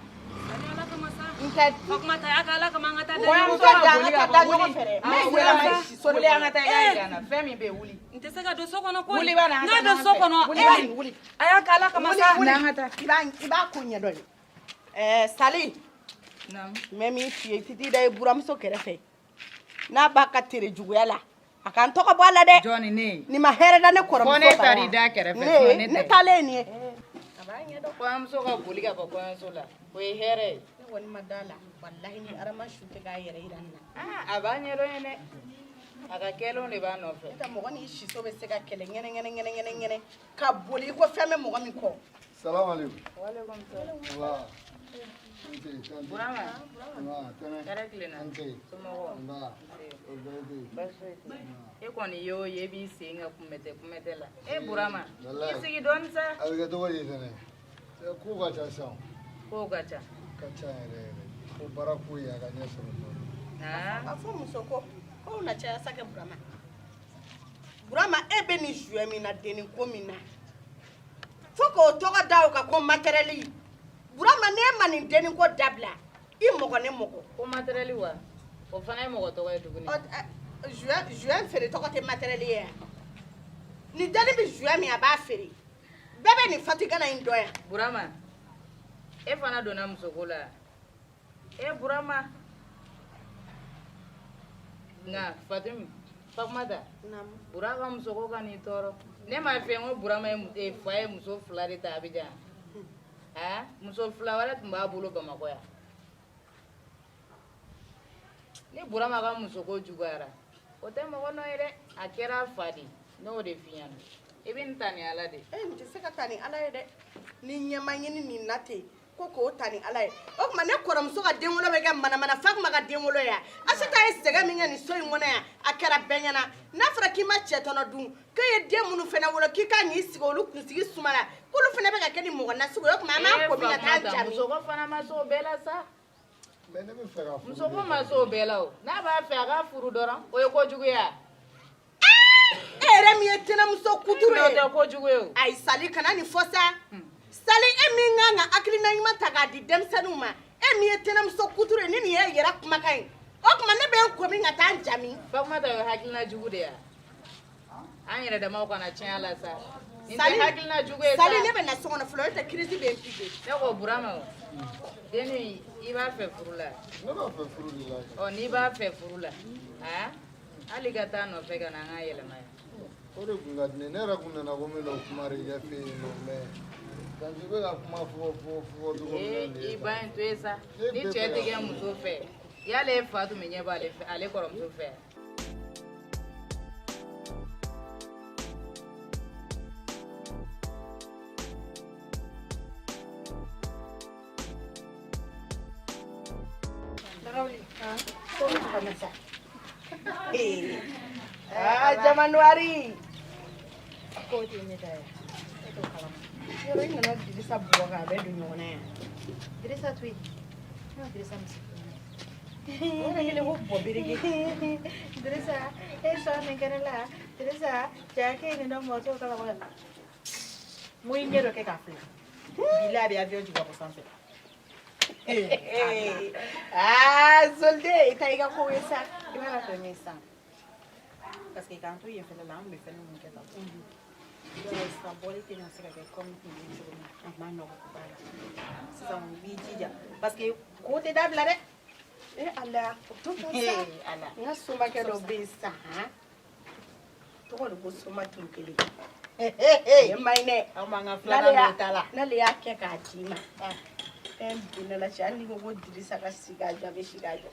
Inta Fakmata ya kala kama ngata da. Ko so da ngata da nyo fere. Me wala mai so le ngata ya gana femi be wuli. Inte sega do soko no ko. Wuli bana na do soko no. Wuli. Aya kala kama sa ngata. Iba kunya do. Sali. Nam. Memi fi titi dai buram so kerefe. Na ba ka tere juguyala. Akan to ko bala de. Johnny ne. Ni ma here da ne korom so. Ko ne tari da kerefe ne tale ni. Abanya do ko am so ka buli ka ko so la. Ko here. Wani madala wallahi ni arama shute ga yere iranna abanye lo ene aga kelo ne ba no fe ta mo gani shi so be sega kele ngene ka boli ko feme mo gami ko Salam alaikum. Wa alaikum salam. Allah. Burama. Kɛra tilenna. Somɔgɔw. E kɔni y'o ye e b'i sen ka kumɛtɛ la. E Burama. I sigi dɔɔni sa. A bɛ kɛ cogo di fɛnɛ? Ko ka ca sisan. Ko ka ca. Ka ca yɛrɛ. Ko baara ko ye a ka ɲɛ sɔrɔ dɔɔni. A fɔ muso ko k'o na caya sa kɛ Burama. Burama e bɛ nin jouer min na denni ko min na. Fo k'o tɔgɔ da o kan ko matériel. Burama ne ma nin denni ko dabila. I mɔgɔ ne mɔgɔ. Ko matériel wa? O fana ye mɔgɔ tɔgɔ ye tuguni. Jouer feere tɔgɔ tɛ matériel ye. Ni denni bɛ jouer min a b'a feere. Bɛɛ bɛ nin fatigana in dɔn yan. Burama. E fana donna musoko la. E Burama. Nga Fatim. Fatumata. Bura ka musoko ka n'i tɔɔrɔ. Ne m'a fɛ n ko Burama ye fa ye muso 2 de ta Abidjan. Muso 2 wɛrɛ tun b'a bolo Bamakɔ yan. Ni Burama ka musoko juguyara, o tɛ mɔgɔ nɔ ye dɛ. A kɛra fa de. N'o de f'i ɲɛna. I bɛ nin ta ni Ala de. N tɛ se ka taa ni Ala ye dɛ. Ni ɲɛma ɲini nin na ten ko k'o ta ni Ala ye. O tuma ne kɔrɔmuso ka denwolo bɛ kɛ manamana Fakuma ka denwolo ye. Asita ye sɛgɛn min kɛ nin so in kɔnɔ yan a kɛra bɛɛ ɲɛna. N'a fɔra k'i ma cɛ tɔnɔ dun k'e ye den minnu fana wolo k'i ka n'i sigi olu kunsigi sumala k'olu fana bɛ ka kɛ ni mɔgɔ nasugu ye. O tuma an b'a ko min ka taa jaabi. Musoko fana ma se o bɛɛ la sa. Mais ne bɛ fɛ ka furu. Musoko ma se o bɛɛ la o. N'a b'a fɛ a ka furu dɔrɔn o ye kojugu ye. E yɛrɛ min ye tɛnɛmuso kuturu ye. N'o tɛ kojugu ye o. Ayi Sali kana nin fɔ sa. Sali e min kan ka hakilina ɲuman ta k'a di denmisɛnninw ma e min ye tɛnɛmuso kuturu ye ni nin ye yɛrɛ kumakan ye o tuma ne bɛ n ko min ka taa n jaabi. Fatumata o ye hakilina jugu de ye. An yɛrɛ damaw kana tiɲɛ a la sa. Nin tɛ Sali hakilina jugu ye sa. Sali ne bɛ na so kɔnɔ fɔlɔ o tɛ kirisi bɛ n pique. Ne ko Burama o. Denni i b'a fɛ furu la. Ne b'a fɛ furu de la. Ɔ n'i b'a fɛ furu la hali ka taa nɔfɛ ka na an ka yɛlɛma yan. O de tun ka di ne yɛrɛ tun nana ko n bɛ na o kuma de ɲɛf'i ye nɔ mais quand i bɛ ka kuma fɔ cogo min na nin ye. I ba in to yen sa. Ni cɛ tɛ kɛ muso fɛ y'ale e fa tun bɛ ɲɛ b'ale fɛ ale kɔrɔmuso fɛ. Jamanuari. Ko ti ne da ya. Yoro ina na Dirisa buwa ga be du nyona ya. Dirisa tui. No Dirisa misi. Ora ile wo bobirigi. Dirisa, so ne kanala. Dirisa, jake ni no moto kala wala. Muy ñero ke café. Bila bi avion du ko sanse. Solde ita iga ko yesa. Ibana to mesa. Parce que quand tu y fais la langue, fait une enquête à fond. Il y a ça bolé qui n'a pas comme tu dis je m'en occupe. C'est ça on vit déjà parce que côté d'able là Allah tout ça Allah na soma que lo besa hein to ko lo soma tout que les maine amanga flana tala na le yake ka chima bina la chani ko Dirisa ka sigaja be sigaja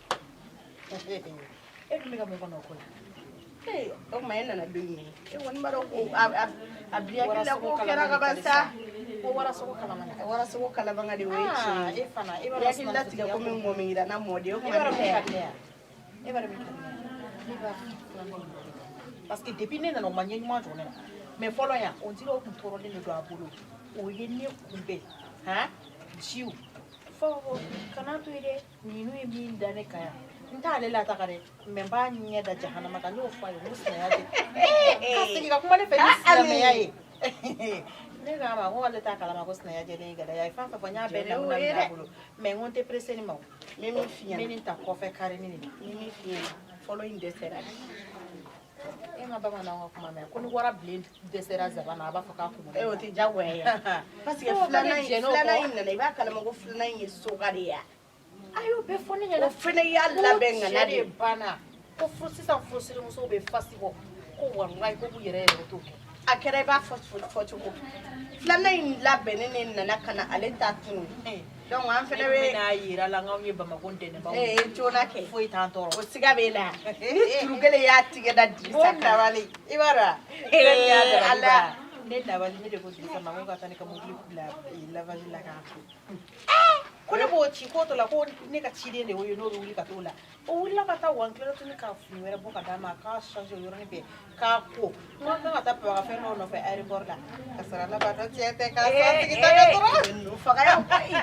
e ka mo kono ko o maina na dunyi e woni maro ko abiya kila ko kera ka basa ko wara so kala banga de wechi e fana e bara kila tiga ko min momi ida na mode o ko bara e bara mi parce que depuis ne na no manye nyuma jone mais folo ya on dit o kuntoro le do abulu o ye ne kumbe ha jiu fo kana to ide ni no e min dane kaya ntale la takare memba nye da jahannama ka no fa yo musna ya de kasi ga kuma ne fe islam ya yi ne ga ma ko le ta kala ma ko sna ya je ne ga da ya fa fa nya be na na da bulu me ngonte presse ni ma me mi fiya me ni ta ko fe kare ni mi fiya following the será e ma ba ma na ko ma me ko ni wara blend de será za ba na ba fa ka ko e o ti jago ya parce que flana ina ne ba kala ma ko flana yin so gare ya ayo be foni nyala fene ya labenga na de bana ko frusisa frusire muso be fasibo ko wallahi ko bu yere to akere ba fotu ko flana in labene ne na kana ale ta tunu donc an fene be na yira la ngam ye bama gonde ne ba jona ke foi tantoro o siga be la ni turugele ya tige da Dirisa ka wali ibara ala ne da wali ne de ko Dirisa ma ko ta ne ka mo la lavage la ka ko ne b'o ci ko to la ko ne ka ciden de o ye n'o bɛ wuli ka t'o la o wulila ka taa wa n tilala tuguni ka fini wɛrɛ bɔ ka d'a ma k'a change o yɔrɔnin bɛɛ k'a ko n ko kan ka taa babafɛn dɔw nɔfɛ aéroport la ka sɔrɔ laban dɔ tiɲɛ tɛ k'a sɔrɔ tigi ta ka dɔrɔn faga yan koyi